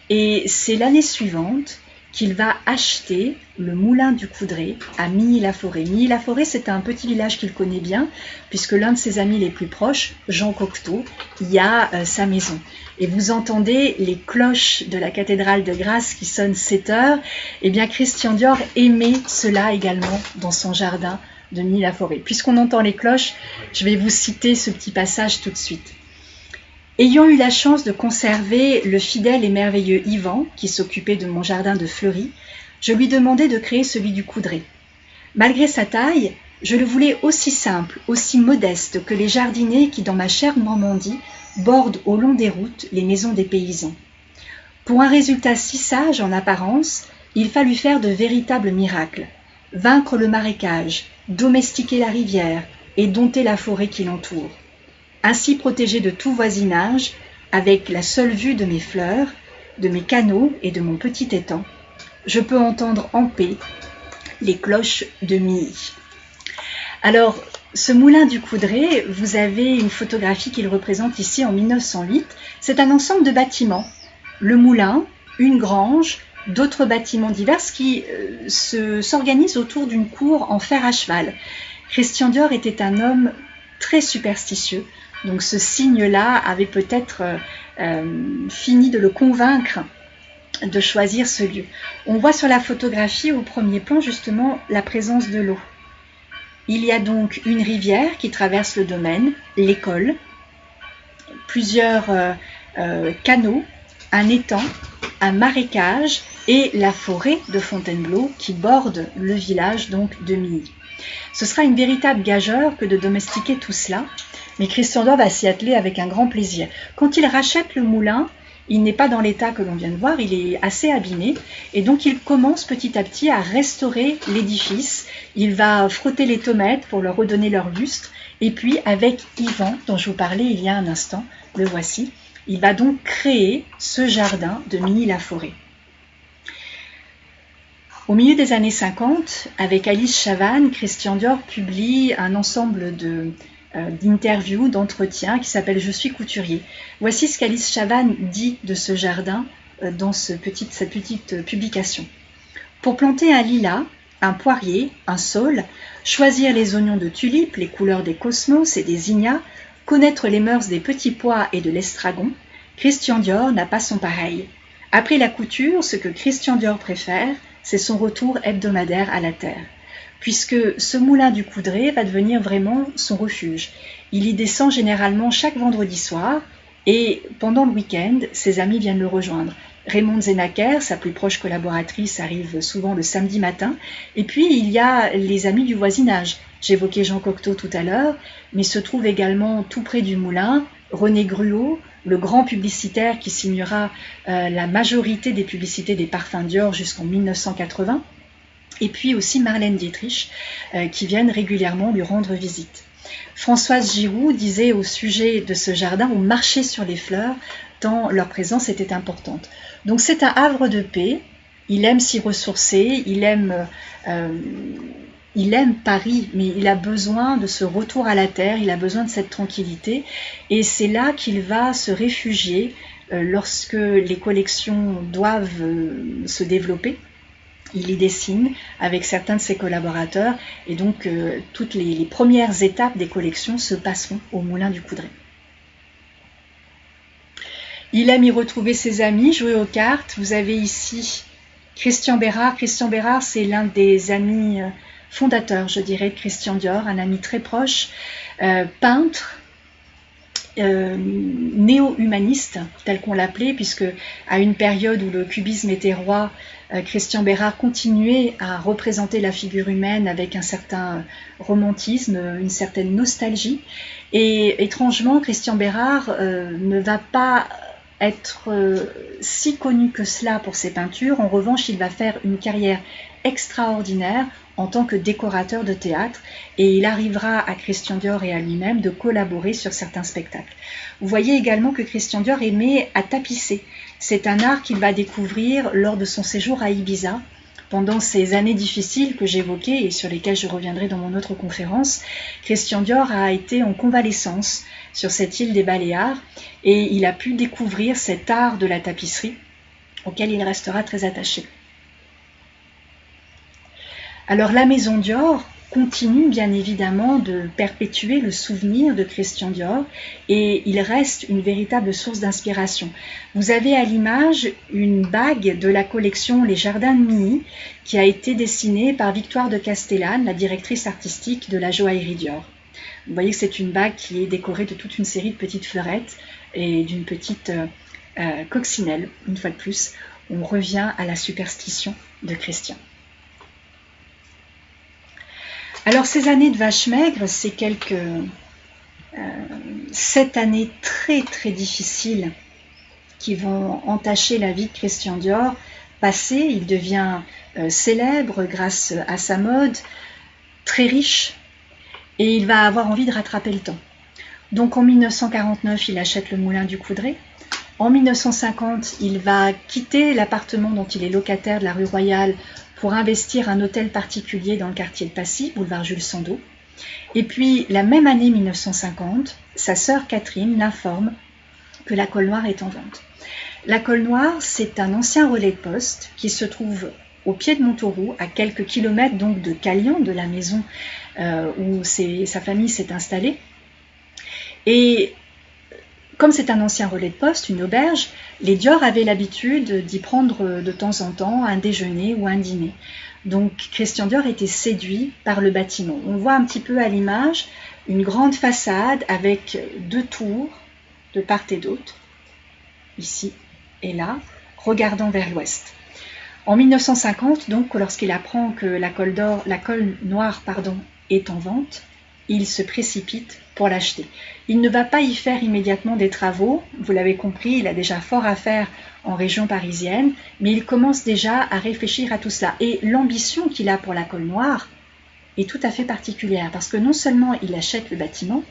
Speaker 1: Et c'est l'année suivante qu'il va acheter le moulin du Coudray à Milly-la-Forêt. Milly-la-Forêt, c'est un petit village qu'il connaît bien, puisque l'un de ses amis les plus proches, Jean Cocteau, y a sa maison. Et vous entendez les cloches de la cathédrale de Grasse qui sonnent 7 heures. Eh bien, Christian Dior aimait cela également dans son jardin de Milly-la-Forêt. Puisqu'on entend les cloches, je vais vous citer ce petit passage tout de suite. Ayant eu la chance de conserver le fidèle et merveilleux Ivan, qui s'occupait de mon jardin de Fleury, je lui demandai de créer celui du Coudray. Malgré sa taille, je le voulais aussi simple, aussi modeste que les jardiniers qui, dans ma chère Normandie, bordent au long des routes les maisons des paysans. Pour un résultat si sage en apparence, il fallut faire de véritables miracles, vaincre le marécage, domestiquer la rivière et dompter la forêt qui l'entoure. Ainsi protégé de tout voisinage, avec la seule vue de mes fleurs, de mes canaux et de mon petit étang, je peux entendre en paix les cloches de Milly. Alors, ce moulin du Coudray, vous avez une photographie qu'il représente ici en 1908. C'est un ensemble de bâtiments. Le moulin, une grange, d'autres bâtiments divers qui s'organisent autour d'une cour en fer à cheval. Christian Dior était un homme très superstitieux, donc ce signe-là avait peut-être fini de le convaincre de choisir ce lieu. On voit sur la photographie au premier plan justement la présence de l'eau. Il y a donc une rivière qui traverse le domaine, l'école, plusieurs canaux, un étang, un marécage et la forêt de Fontainebleau qui borde le village donc de Milly. Ce sera une véritable gageure que de domestiquer tout cela, mais Christian Dior va s'y atteler avec un grand plaisir. Quand il rachète le moulin, il n'est pas dans l'état que l'on vient de voir, il est assez abîmé et donc il commence petit à petit à restaurer l'édifice. Il va frotter les tomates pour leur redonner leur lustre et puis avec Yvan, dont je vous parlais il y a un instant, le voici, il va donc créer ce jardin de Milly-la-Forêt. Au milieu des années 50, avec Alice Chavannes, Christian Dior publie un ensemble d'interviews, d'entretiens qui s'appelle « Je suis couturier ». Voici ce qu'Alice Chavannes dit de ce jardin dans cette petite publication. Pour planter un lilas, un poirier, un saule, choisir les oignons de tulipe, les couleurs des cosmos et des zinnias, connaître les mœurs des petits pois et de l'estragon, Christian Dior n'a pas son pareil. Après la couture, ce que Christian Dior préfère, c'est son retour hebdomadaire à la terre, puisque ce moulin du Coudray va devenir vraiment son refuge. Il y descend généralement chaque vendredi soir, et pendant le week-end, ses amis viennent le rejoindre. Raymonde Zenacker, sa plus proche collaboratrice, arrive souvent le samedi matin, et puis il y a les amis du voisinage. J'évoquais Jean Cocteau tout à l'heure, mais se trouve également tout près du moulin René Gruau, le grand publicitaire qui signera la majorité des publicités des parfums Dior jusqu'en 1980, et puis aussi Marlène Dietrich, qui viennent régulièrement lui rendre visite. Françoise Giroud disait au sujet de ce jardin, on marchait sur les fleurs, tant leur présence était importante. Donc c'est un havre de paix, il aime s'y ressourcer, il aime Paris, mais il a besoin de ce retour à la terre, il a besoin de cette tranquillité, et c'est là qu'il va se réfugier lorsque les collections doivent se développer. Il y dessine avec certains de ses collaborateurs, et donc toutes les premières étapes des collections se passeront au Moulin du Coudray. Il aime y retrouver ses amis, jouer aux cartes. Vous avez ici Christian Bérard. Christian Bérard, c'est l'un des amis fondateur, je dirais, de Christian Dior, un ami très proche, peintre, néo-humaniste, tel qu'on l'appelait, puisque à une période où le cubisme était roi, Christian Bérard continuait à représenter la figure humaine avec un certain romantisme, une certaine nostalgie. Et étrangement, Christian Bérard ne va pas être si connu que cela pour ses peintures. En revanche, il va faire une carrière extraordinaire en tant que décorateur de théâtre, et il arrivera à Christian Dior et à lui-même de collaborer sur certains spectacles. Vous voyez également que Christian Dior aimait à tapisser. C'est un art qu'il va découvrir lors de son séjour à Ibiza, pendant ces années difficiles que j'évoquais et sur lesquelles je reviendrai dans mon autre conférence. Christian Dior a été en convalescence sur cette île des Baléares, et il a pu découvrir cet art de la tapisserie, auquel il restera très attaché. Alors la maison Dior continue bien évidemment de perpétuer le souvenir de Christian Dior, et il reste une véritable source d'inspiration. Vous avez à l'image une bague de la collection Les Jardins de Milly qui a été dessinée par Victoire de Castellane, la directrice artistique de la joaillerie Dior. Vous voyez que c'est une bague qui est décorée de toute une série de petites fleurettes et d'une petite coccinelle. Une fois de plus, on revient à la superstition de Christian. Alors ces années de vache maigre, c'est 7 années très très difficiles qui vont entacher la vie de Christian Dior. Passé, il devient célèbre grâce à sa mode, très riche, et il va avoir envie de rattraper le temps. Donc en 1949, il achète le Moulin du Coudray. En 1950, il va quitter l'appartement dont il est locataire de la rue Royale pour investir un hôtel particulier dans le quartier de Passy, boulevard Jules Sandeau. Et puis, la même année 1950, sa sœur Catherine l'informe que la Colle Noire est en vente. La Colle Noire, c'est un ancien relais de poste qui se trouve au pied de Montauroux, à quelques kilomètres donc de Calian, de la maison où sa famille s'est installée. Et comme c'est un ancien relais de poste, une auberge, les Dior avaient l'habitude d'y prendre de temps en temps un déjeuner ou un dîner. Donc Christian Dior était séduit par le bâtiment. On voit un petit peu à l'image une grande façade avec 2 tours de part et d'autre, ici et là, regardant vers l'ouest. En 1950, donc, lorsqu'il apprend que la Colle Noire est en vente, il se précipite pour l'acheter. Il ne va pas y faire immédiatement des travaux, vous l'avez compris, il a déjà fort à faire en région parisienne, mais il commence déjà à réfléchir à tout cela. Et l'ambition qu'il a pour la Colle Noire est tout à fait particulière, parce que non seulement il achète le bâtiment,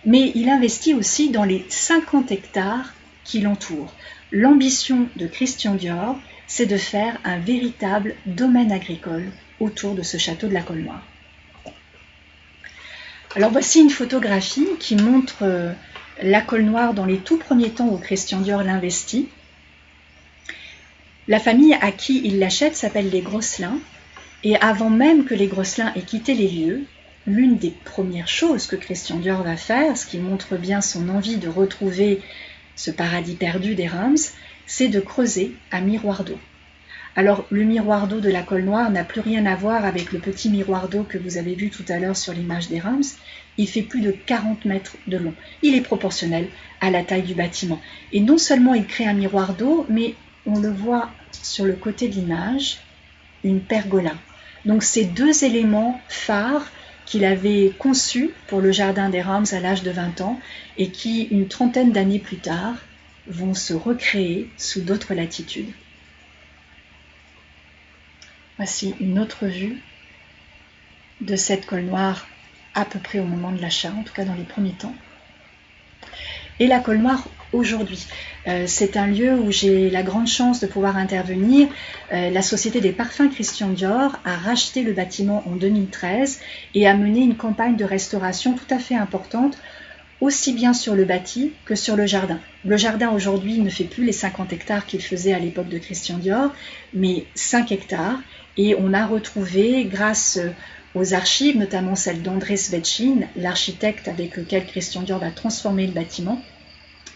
Speaker 1: mais il investit aussi dans les 50 hectares qui l'entourent. L'ambition de Christian Dior, c'est de faire un véritable domaine agricole autour de ce château de la Colle Noire. Alors voici une photographie qui montre la Colle Noire dans les tout premiers temps où Christian Dior l'investit. La famille à qui il l'achète s'appelle les Grosselin, et avant même que les Grosselin aient quitté les lieux, l'une des premières choses que Christian Dior va faire, ce qui montre bien son envie de retrouver ce paradis perdu des Reims, c'est de creuser un miroir d'eau. Alors le miroir d'eau de la Colle Noire n'a plus rien à voir avec le petit miroir d'eau que vous avez vu tout à l'heure sur l'image des Reims. Il fait plus de 40 mètres de long. Il est proportionnel à la taille du bâtiment. Et non seulement il crée un miroir d'eau, mais on le voit sur le côté de l'image, une pergola. Donc ces 2 éléments phares qu'il avait conçus pour le jardin des Reims à l'âge de 20 ans et qui, une trentaine d'années plus tard, vont se recréer sous d'autres latitudes. Voici une autre vue de cette Colle Noire à peu près au moment de l'achat, en tout cas dans les premiers temps. Et la Colle Noire aujourd'hui, c'est un lieu où j'ai la grande chance de pouvoir intervenir. La Société des Parfums Christian Dior a racheté le bâtiment en 2013 et a mené une campagne de restauration tout à fait importante, aussi bien sur le bâti que sur le jardin. Le jardin aujourd'hui ne fait plus les 50 hectares qu'il faisait à l'époque de Christian Dior, mais 5 hectares. Et on a retrouvé, grâce aux archives, notamment celle d'André Svetchin, l'architecte avec lequel Christian Dior va transformer le bâtiment,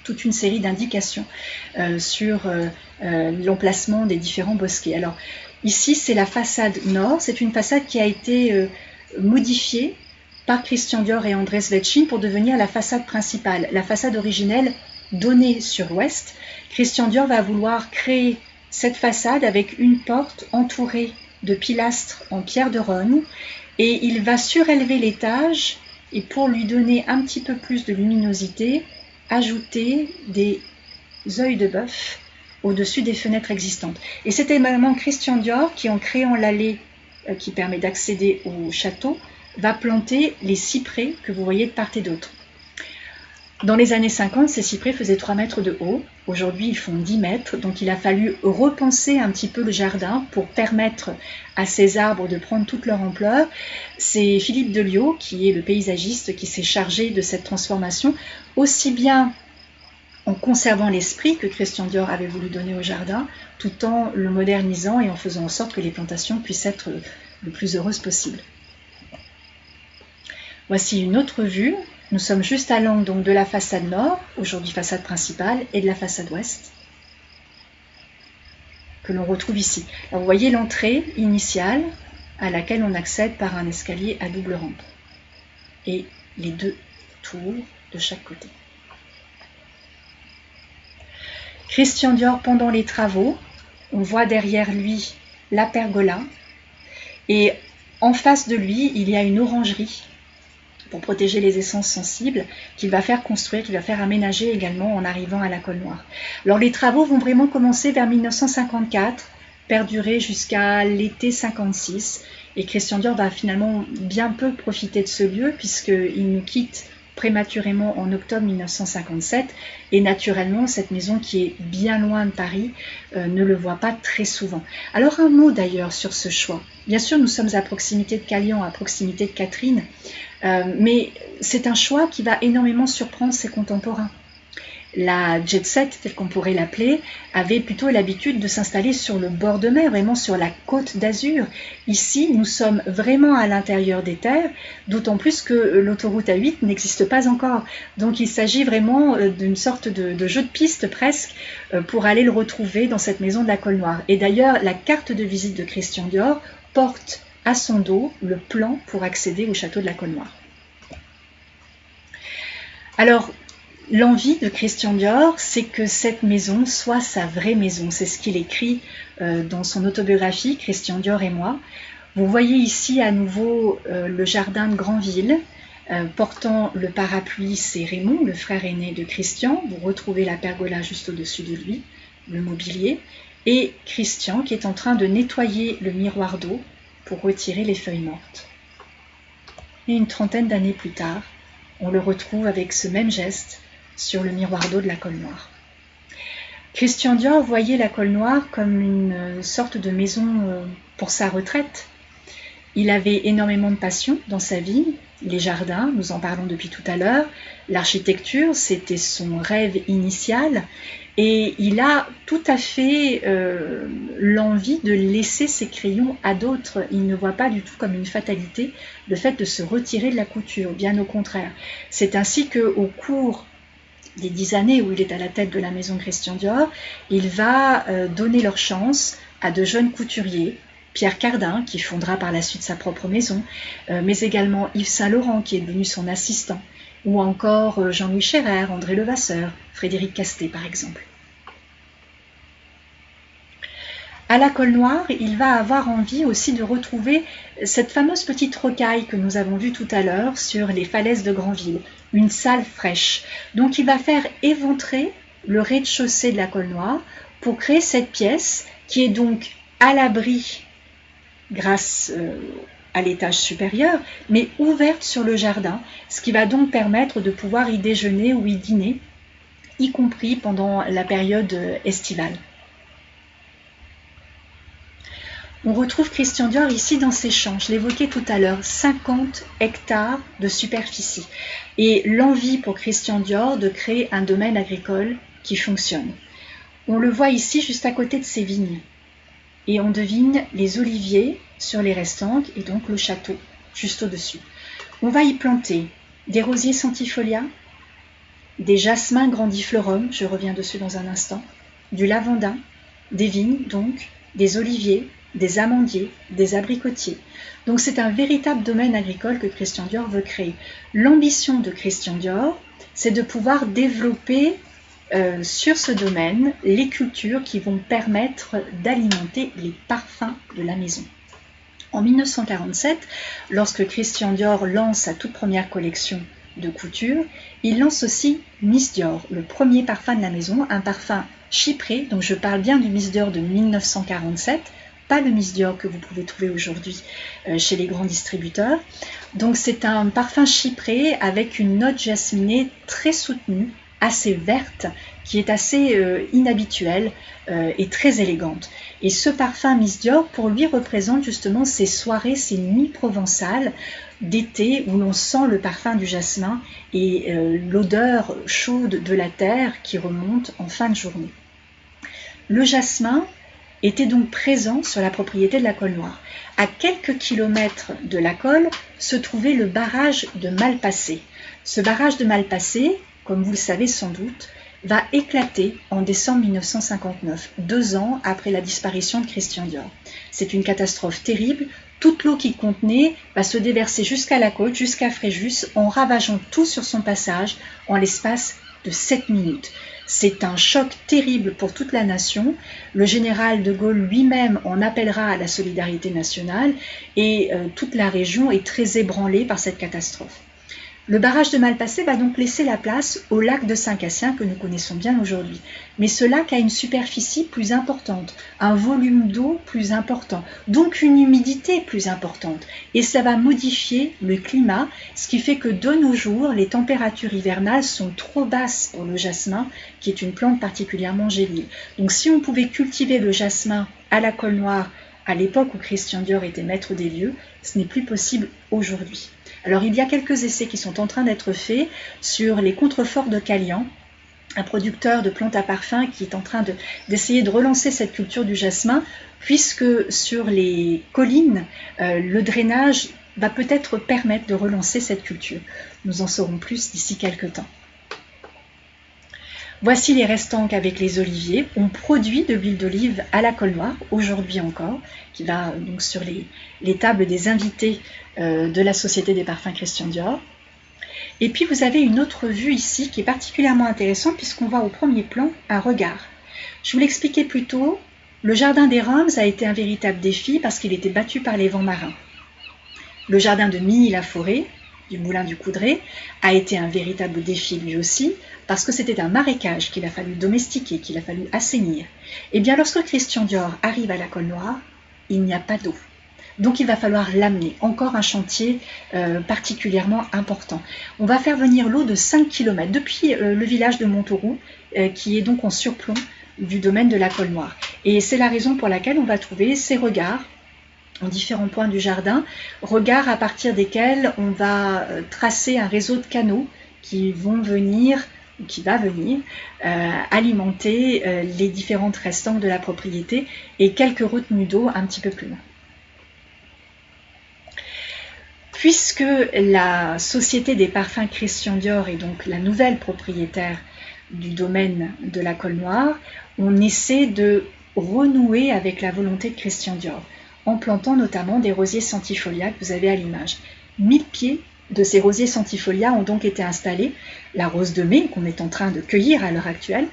Speaker 1: toute une série d'indications sur l'emplacement des différents bosquets. Alors ici, c'est la façade nord, c'est une façade qui a été modifiée par Christian Dior et André Svetchin pour devenir la façade principale. La façade originelle donnée sur l'ouest, Christian Dior va vouloir créer cette façade avec une porte entourée de pilastres en pierre de Rosne, et il va surélever l'étage et pour lui donner un petit peu plus de luminosité, ajouter des œils de bœuf au-dessus des fenêtres existantes. Et c'est également Christian Dior qui, en créant l'allée qui permet d'accéder au château, va planter les cyprès que vous voyez de part et d'autre. Dans les années 50, ces cyprès faisaient 3 mètres de haut. Aujourd'hui, ils font 10 mètres. Donc, il a fallu repenser un petit peu le jardin pour permettre à ces arbres de prendre toute leur ampleur. C'est Philippe Deliot, qui est le paysagiste, qui s'est chargé de cette transformation, aussi bien en conservant l'esprit que Christian Dior avait voulu donner au jardin, tout en le modernisant et en faisant en sorte que les plantations puissent être le plus heureuses possible. Voici une autre vue. Nous sommes juste à l'angle donc de la façade nord, aujourd'hui façade principale, et de la façade ouest, que l'on retrouve ici. Alors, vous voyez l'entrée initiale à laquelle on accède par un escalier à double rampe, et les 2 tours de chaque côté. Christian Dior, pendant les travaux, on voit derrière lui la pergola, et en face de lui, il y a une orangerie pour protéger les essences sensibles, qu'il va faire construire, qu'il va faire aménager également en arrivant à la Colle Noire. Alors les travaux vont vraiment commencer vers 1954, perdurer jusqu'à l'été 56, et Christian Dior va finalement bien peu profiter de ce lieu, puisqu'il nous quitte prématurément en octobre 1957 et naturellement cette maison qui est bien loin de Paris ne le voit pas très souvent. Alors un mot d'ailleurs sur ce choix. Bien sûr nous sommes à proximité de Calian, à proximité de Catherine, mais c'est un choix qui va énormément surprendre ses contemporains. La jet set, telle qu'on pourrait l'appeler, avait plutôt l'habitude de s'installer sur le bord de mer, vraiment sur la côte d'Azur. Ici, nous sommes vraiment à l'intérieur des terres, d'autant plus que l'autoroute A8 n'existe pas encore. Donc il s'agit vraiment d'une sorte de jeu de piste presque pour aller le retrouver dans cette maison de la Colle Noire. Et d'ailleurs, la carte de visite de Christian Dior porte à son dos le plan pour accéder au château de la Colle Noire. Alors, l'envie de Christian Dior, c'est que cette maison soit sa vraie maison. C'est ce qu'il écrit dans son autobiographie, Christian Dior et moi. Vous voyez ici à nouveau le jardin de Granville. Portant le parapluie, c'est Raymond, le frère aîné de Christian. Vous retrouvez la pergola juste au-dessus de lui, le mobilier. Et Christian qui est en train de nettoyer le miroir d'eau pour retirer les feuilles mortes. Et une trentaine d'années plus tard, on le retrouve avec ce même geste sur le miroir d'eau de la Colle Noire. Christian Dior voyait la Colle Noire comme une sorte de maison pour sa retraite. Il avait énormément de passion dans sa vie, les jardins, nous en parlons depuis tout à l'heure, l'architecture, c'était son rêve initial, et il a tout à fait l'envie de laisser ses crayons à d'autres. Il ne voit pas du tout comme une fatalité le fait de se retirer de la couture, bien au contraire. C'est ainsi qu'au cours des 10 années où il est à la tête de la maison Christian Dior, il va donner leur chance à de jeunes couturiers, Pierre Cardin, qui fondera par la suite sa propre maison, mais également Yves Saint-Laurent, qui est devenu son assistant, ou encore Jean-Louis Scherrer, André Levasseur, Frédéric Castet par exemple. À la Colle Noire, il va avoir envie aussi de retrouver cette fameuse petite rocaille que nous avons vue tout à l'heure sur les falaises de Granville, une salle fraîche. Donc il va faire éventrer le rez-de-chaussée de la Colle Noire pour créer cette pièce qui est donc à l'abri grâce à l'étage supérieur, mais ouverte sur le jardin, ce qui va donc permettre de pouvoir y déjeuner ou y dîner, y compris pendant la période estivale. On retrouve Christian Dior ici dans ses champs, je l'évoquais tout à l'heure, 50 hectares de superficie. Et l'envie pour Christian Dior de créer un domaine agricole qui fonctionne. On le voit ici juste à côté de ses vignes. Et on devine les oliviers sur les restanques et donc le château juste au-dessus. On va y planter des rosiers centifolia, des jasmins grandiflorum, je reviens dessus dans un instant, du lavandin, des vignes donc, des oliviers, des amandiers, des abricotiers. Donc c'est un véritable domaine agricole que Christian Dior veut créer. L'ambition de Christian Dior, c'est de pouvoir développer sur ce domaine les cultures qui vont permettre d'alimenter les parfums de la maison. En 1947, lorsque Christian Dior lance sa toute première collection de couture, il lance aussi Miss Dior, le premier parfum de la maison, un parfum chypré, donc je parle bien du Miss Dior de 1947, pas le Miss Dior que vous pouvez trouver aujourd'hui chez les grands distributeurs. Donc c'est un parfum chypré avec une note jasminée très soutenue, assez verte, qui est assez inhabituelle et très élégante. Et ce parfum Miss Dior, pour lui, représente justement ces soirées, ces nuits provençales d'été où l'on sent le parfum du jasmin et l'odeur chaude de la terre qui remonte en fin de journée. Le jasmin était donc présent sur la propriété de la Colle Noire. À quelques kilomètres de la Colle se trouvait le barrage de Malpasset. Ce barrage de Malpasset, comme vous le savez sans doute, va éclater en décembre 1959, 2 ans après la disparition de Christian Dior. C'est une catastrophe terrible. Toute l'eau qu'il contenait va se déverser jusqu'à la côte, jusqu'à Fréjus, en ravageant tout sur son passage en l'espace de 7 minutes. C'est un choc terrible pour toute la nation. Le général de Gaulle lui-même en appellera à la solidarité nationale et toute la région est très ébranlée par cette catastrophe. Le barrage de Malpasset va donc laisser la place au lac de Saint-Cassien que nous connaissons bien aujourd'hui. Mais ce lac a une superficie plus importante, un volume d'eau plus important, donc une humidité plus importante. Et ça va modifier le climat, ce qui fait que de nos jours, les températures hivernales sont trop basses pour le jasmin, qui est une plante particulièrement géline. Donc si on pouvait cultiver le jasmin à la Colle Noire à l'époque où Christian Dior était maître des lieux, ce n'est plus possible aujourd'hui. Alors il y a quelques essais qui sont en train d'être faits sur les contreforts de Calian, un producteur de plantes à parfum qui est en train d'essayer de relancer cette culture du jasmin, puisque sur les collines, le drainage va peut-être permettre de relancer cette culture. Nous en saurons plus d'ici quelques temps. Voici les restants qu'avec les oliviers, on produit de l'huile d'olive à la Colle Noire, aujourd'hui encore, qui va donc sur les tables des invités de la Société des parfums Christian Dior. Et puis vous avez une autre vue ici qui est particulièrement intéressante puisqu'on voit au premier plan un regard. Je vous l'expliquais plus tôt, le jardin des Roms a été un véritable défi parce qu'il était battu par les vents marins. Le jardin de Milly-la-Forêt, du Moulin du Coudray, a été un véritable défi lui aussi, parce que c'était un marécage qu'il a fallu domestiquer, qu'il a fallu assainir. Et bien lorsque Christian Dior arrive à la Colle Noire, il n'y a pas d'eau. Donc il va falloir l'amener, encore un chantier particulièrement important. On va faire venir l'eau de 5 km depuis le village de Montauroux, qui est donc en surplomb du domaine de la Colle Noire. Et c'est la raison pour laquelle on va trouver ces regards en différents points du jardin, regards à partir desquels on va tracer un réseau de canaux qui vont venir, ou qui va venir, alimenter les différentes restants de la propriété et quelques retenues d'eau un petit peu plus loin. Puisque la Société des parfums Christian Dior est donc la nouvelle propriétaire du domaine de la Colle Noire, on essaie de renouer avec la volonté de Christian Dior, en plantant notamment des rosiers centifolia que vous avez à l'image. 1000 pieds de ces rosiers centifolia ont donc été installés, la rose de mai qu'on est en train de cueillir à l'heure actuelle,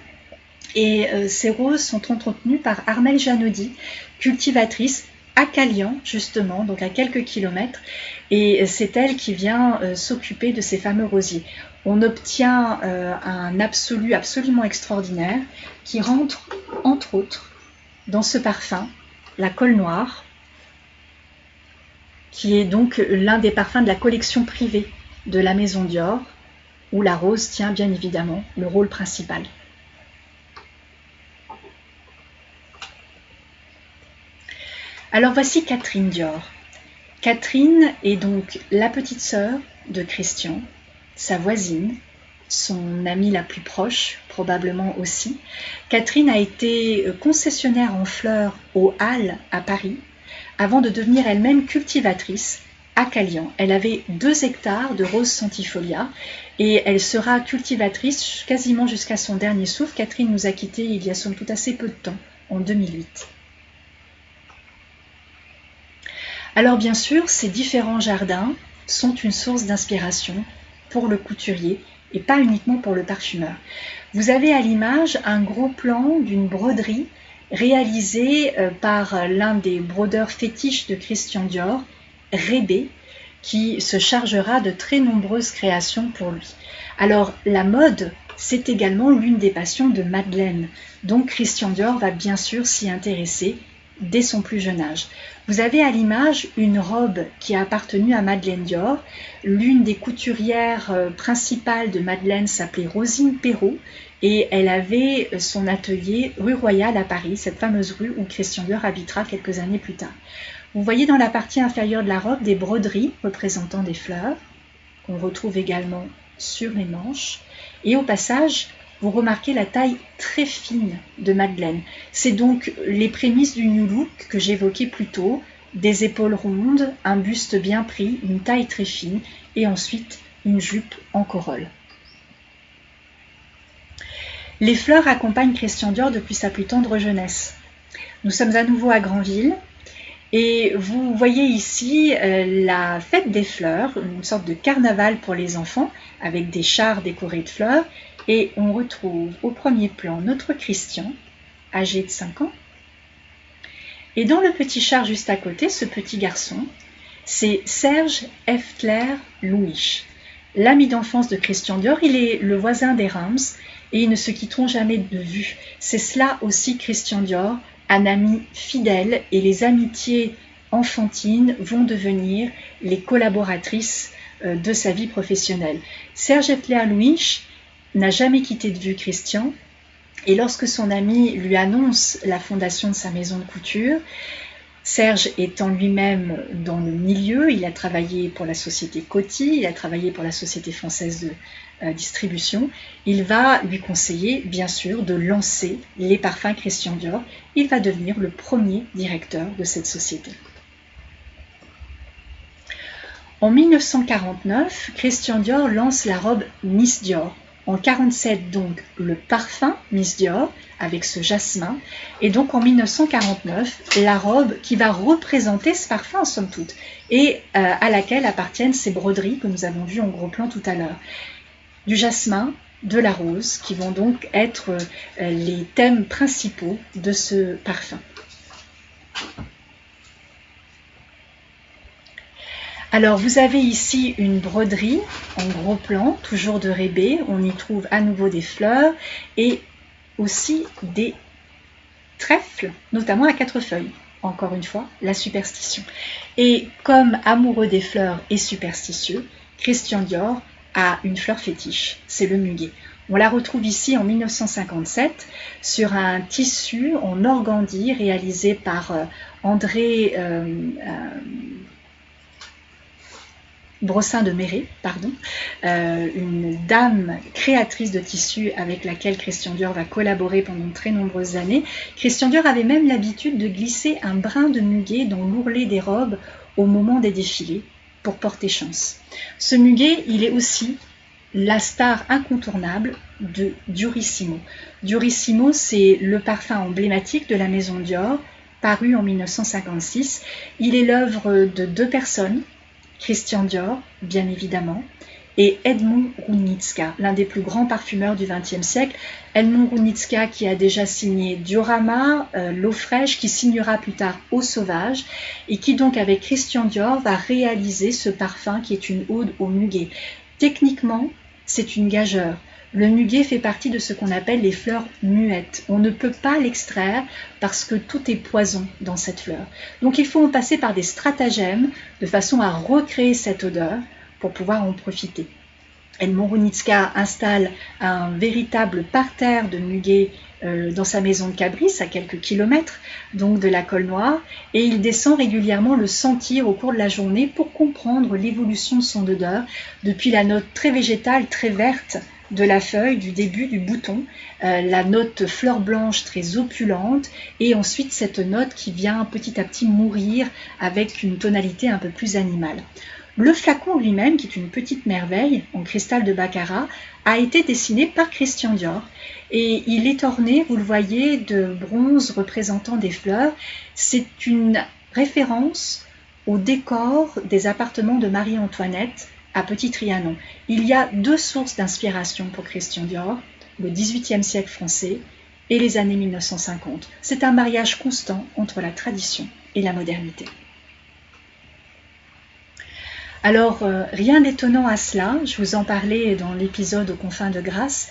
Speaker 1: et ces roses sont entretenues par Armelle Janaudy, cultivatrice à Calian justement, donc à quelques kilomètres, et c'est elle qui vient s'occuper de ces fameux rosiers. On obtient un absolu absolument extraordinaire qui rentre entre autres dans ce parfum, la Colle Noire, qui est donc l'un des parfums de la collection privée de la Maison Dior, où la rose tient bien évidemment le rôle principal. Alors voici Catherine Dior. Catherine est donc la petite sœur de Christian, sa voisine, son amie la plus proche, probablement aussi. Catherine a été concessionnaire en fleurs aux Halles à Paris, avant de devenir elle-même cultivatrice à Calian. Elle avait 2 hectares de roses centifolia et elle sera cultivatrice quasiment jusqu'à son dernier souffle. Catherine nous a quittés il y a somme toute assez peu de temps, en 2008. Alors bien sûr, ces différents jardins sont une source d'inspiration pour le couturier et pas uniquement pour le parfumeur. Vous avez à l'image un gros plan d'une broderie réalisée par l'un des brodeurs fétiches de Christian Dior, Rébé, qui se chargera de très nombreuses créations pour lui. Alors la mode, c'est également l'une des passions de Madeleine, donc Christian Dior va bien sûr s'y intéresser dès son plus jeune âge. Vous avez à l'image une robe qui a appartenu à Madeleine Dior. L'une des couturières principales de Madeleine s'appelait Rosine Perrault et elle avait son atelier rue Royale à Paris, cette fameuse rue où Christian Dior habitera quelques années plus tard. Vous voyez dans la partie inférieure de la robe des broderies représentant des fleurs qu'on retrouve également sur les manches et au passage vous remarquez la taille très fine de Madeleine. C'est donc les prémices du New Look que j'évoquais plus tôt, des épaules rondes, un buste bien pris, une taille très fine et ensuite une jupe en corolle. Les fleurs accompagnent Christian Dior depuis sa plus tendre jeunesse. Nous sommes à nouveau à Granville et vous voyez ici la fête des fleurs, une sorte de carnaval pour les enfants avec des chars décorés de fleurs. Et on retrouve au premier plan notre Christian, âgé de 5 ans. Et dans le petit char juste à côté, ce petit garçon, c'est Serge Eftler Louis. l'ami d'enfance de Christian Dior, il est le voisin des Reims et ils ne se quitteront jamais de vue. C'est cela aussi Christian Dior, un ami fidèle, et les amitiés enfantines vont devenir les collaboratrices de sa vie professionnelle. Serge Epler-Louinch n'a jamais quitté de vue Christian, et lorsque son ami lui annonce la fondation de sa maison de couture, Serge étant lui-même dans le milieu, il a travaillé pour la société Coty, il a travaillé pour la société française de distribution, il va lui conseiller bien sûr de lancer les parfums Christian Dior. Il va devenir le premier directeur de cette société. En 1949, Christian Dior lance la robe Miss Dior. En 1947, donc, le parfum Miss Dior, avec ce jasmin. Et donc, en 1949, la robe qui va représenter ce parfum, somme toute, et à laquelle appartiennent ces broderies que nous avons vues en gros plan tout à l'heure. Du jasmin, de la rose, qui vont donc être les thèmes principaux de ce parfum. Alors, vous avez ici une broderie en gros plan, toujours de rébé. On y trouve à nouveau des fleurs et aussi des trèfles, notamment à 4 feuilles. Encore une fois, la superstition. Et comme amoureux des fleurs et superstitieux, Christian Dior a une fleur fétiche, c'est le muguet. On la retrouve ici en 1957 sur un tissu en organdie réalisé par André Brossin de Méret, une dame créatrice de tissus avec laquelle Christian Dior va collaborer pendant de très nombreuses années. Christian Dior avait même l'habitude de glisser un brin de muguet dans l'ourlet des robes au moment des défilés pour porter chance. Ce muguet, il est aussi la star incontournable de Durissimo. Durissimo, c'est le parfum emblématique de la maison Dior, paru en 1956. Il est l'œuvre de 2 personnes, Christian Dior, bien évidemment, et Edmond Rounitska, l'un des plus grands parfumeurs du XXe siècle. Edmond Rounitska qui a déjà signé Diorama, L'eau fraîche, qui signera plus tard Eau sauvage, et qui donc avec Christian Dior va réaliser ce parfum qui est une ode au muguet. Techniquement, c'est une gageure. Le muguet fait partie de ce qu'on appelle les fleurs muettes. On ne peut pas l'extraire parce que tout est poison dans cette fleur. Donc il faut en passer par des stratagèmes de façon à recréer cette odeur pour pouvoir en profiter. Edmond Rounitska installe un véritable parterre de muguet dans sa maison de Cabris, à quelques kilomètres donc de la Colle Noire, et il descend régulièrement le sentir au cours de la journée pour comprendre l'évolution de son odeur, depuis la note très végétale, très verte de la feuille, du début du bouton, la note fleur blanche très opulente, et ensuite cette note qui vient petit à petit mourir avec une tonalité un peu plus animale. Le flacon lui-même, qui est une petite merveille en cristal de baccarat, a été dessiné par Christian Dior et il est orné, vous le voyez, de bronze représentant des fleurs. C'est une référence au décor des appartements de Marie-Antoinette à Petit-Trianon. Il y a 2 sources d'inspiration pour Christian Dior, le XVIIIe siècle français et les années 1950. C'est un mariage constant entre la tradition et la modernité. Alors, rien d'étonnant à cela, je vous en parlais dans l'épisode aux confins de Grasse.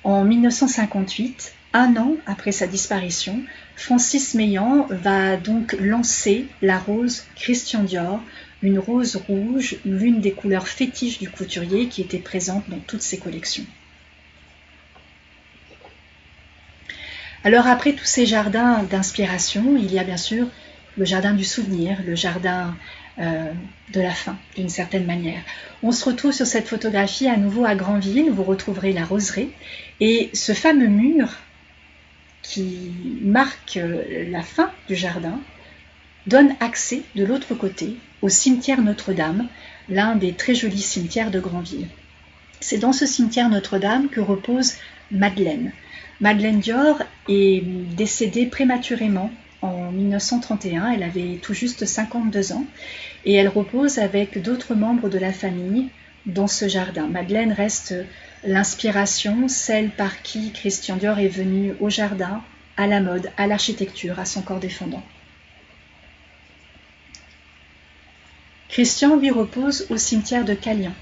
Speaker 1: En 1958, 1 an après sa disparition, Francis Meilland va donc lancer la rose Christian Dior, une rose rouge, l'une des couleurs fétiches du couturier qui était présente dans toutes ses collections. Alors après tous ces jardins d'inspiration, il y a bien sûr le jardin du souvenir, le jardin de la fin, d'une certaine manière. On se retrouve sur cette photographie à nouveau à Granville, vous retrouverez la roseraie, et ce fameux mur qui marque la fin du jardin donne accès de l'autre côté au cimetière Notre-Dame, l'un des très jolis cimetières de Granville. C'est dans ce cimetière Notre-Dame que repose Madeleine. Madeleine Dior est décédée prématurément en 1931, elle avait tout juste 52 ans et elle repose avec d'autres membres de la famille dans ce jardin. Madeleine reste l'inspiration, celle par qui Christian Dior est venu au jardin, à la mode, à l'architecture, à son corps défendant. Christian lui repose au cimetière de Calian.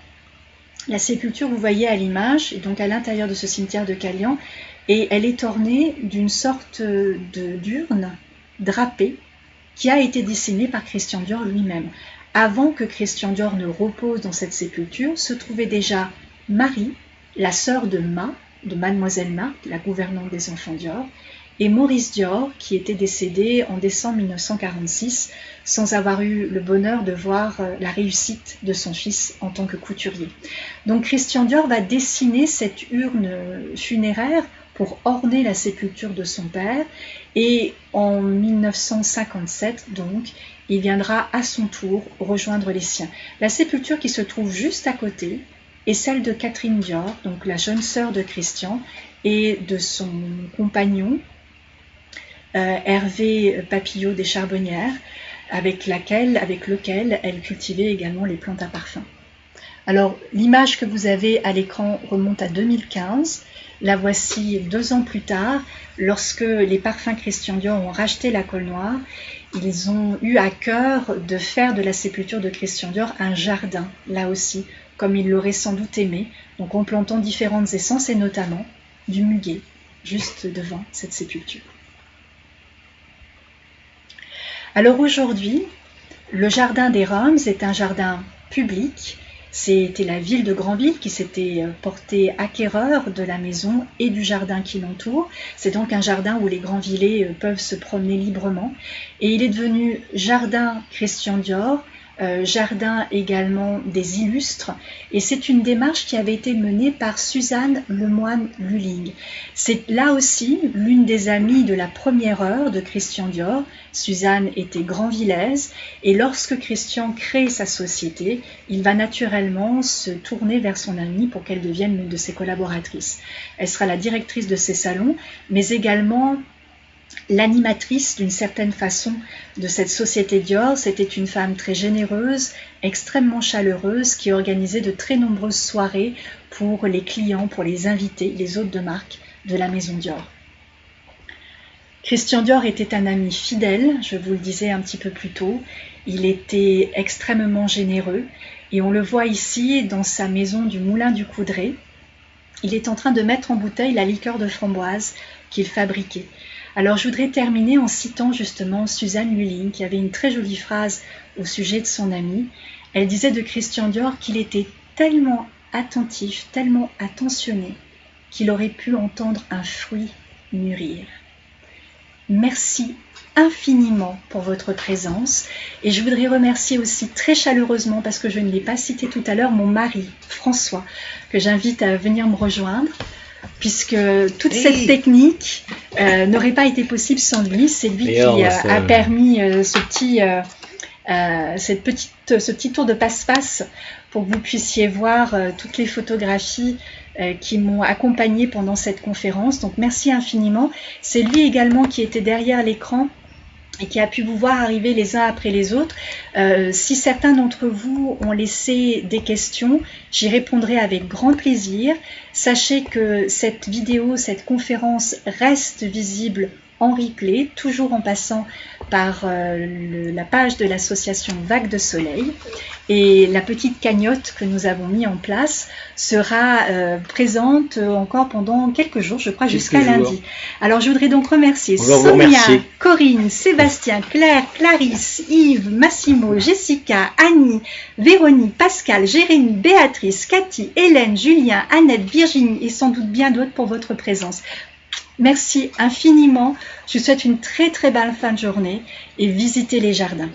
Speaker 1: La sépulture, vous voyez à l'image, est donc à l'intérieur de ce cimetière de Calian, et elle est ornée d'une sorte d'urne drapée qui a été dessinée par Christian Dior lui-même. Avant que Christian Dior ne repose dans cette sépulture, se trouvait déjà Marie, la sœur de Mademoiselle Ma, la gouvernante des enfants Dior, et Maurice Dior, qui était décédé en décembre 1946, sans avoir eu le bonheur de voir la réussite de son fils en tant que couturier. Donc Christian Dior va dessiner cette urne funéraire pour orner la sépulture de son père, et en 1957, donc, il viendra à son tour rejoindre les siens. La sépulture qui se trouve juste à côté est celle de Catherine Dior, donc la jeune sœur de Christian, et de son compagnon, Hervé Papillot des Charbonnières, avec lequel elle cultivait également les plantes à parfum. Alors, l'image que vous avez à l'écran remonte à 2015. La voici 2 ans plus tard, lorsque les parfums Christian Dior ont racheté la Colle Noire. Ils ont eu à cœur de faire de la sépulture de Christian Dior un jardin, là aussi, comme il l'aurait sans doute aimé, donc en plantant différentes essences et notamment du muguet, juste devant cette sépulture. Alors aujourd'hui, le jardin des Roms est un jardin public. C'était la ville de Granville qui s'était portée acquéreur de la maison et du jardin qui l'entoure. C'est donc un jardin où les Granvillais peuvent se promener librement. Et il est devenu jardin Christian Dior, jardin également des illustres, et c'est une démarche qui avait été menée par Suzanne Lemoine-Lulling. C'est là aussi l'une des amies de la première heure de Christian Dior. Suzanne était granvillaise, et lorsque Christian crée sa société, il va naturellement se tourner vers son amie pour qu'elle devienne l'une de ses collaboratrices. Elle sera la directrice de ses salons, mais également l'animatrice d'une certaine façon de cette société Dior. C'était une femme très généreuse, extrêmement chaleureuse, qui organisait de très nombreuses soirées pour les clients, pour les invités, les hôtes de marque de la maison Dior. Christian Dior était un ami fidèle, je vous le disais un petit peu plus tôt. Il était extrêmement généreux et on le voit ici dans sa maison du Moulin du Coudray. Il est en train de mettre en bouteille la liqueur de framboise qu'il fabriquait. Alors je voudrais terminer en citant justement Suzanne Lulling qui avait une très jolie phrase au sujet de son ami. Elle disait de Christian Dior qu'il était tellement attentif, tellement attentionné qu'il aurait pu entendre un fruit mûrir. Merci infiniment pour votre présence et je voudrais remercier aussi très chaleureusement, parce que je ne l'ai pas cité tout à l'heure, mon mari François, que j'invite à venir me rejoindre, puisque toute cette technique n'aurait pas été possible sans lui. C'est lui qui a permis ce petit tour de passe-passe pour que vous puissiez voir toutes les photographies qui m'ont accompagnée pendant cette conférence. Donc merci infiniment. C'est lui également qui était derrière l'écran et qui a pu vous voir arriver les uns après les autres. Si certains d'entre vous ont laissé des questions, j'y répondrai avec grand plaisir. Sachez que cette vidéo, cette conférence reste visible en replay, toujours en passant par la page de l'association Vagues de Soleil. Et la petite cagnotte que nous avons mis en place sera présente encore pendant quelques jours, je crois jusqu'à lundi. Alors je voudrais donc remercier Sonia, Corinne, Sébastien, Claire, Clarisse, Yves, Massimo, Jessica, Annie, Véronique, Pascal, Jérémy, Béatrice, Cathy, Hélène, Julien, Annette, Virginie et sans doute bien d'autres pour votre présence. Merci infiniment. Je vous souhaite une très très belle fin de journée et visitez les jardins.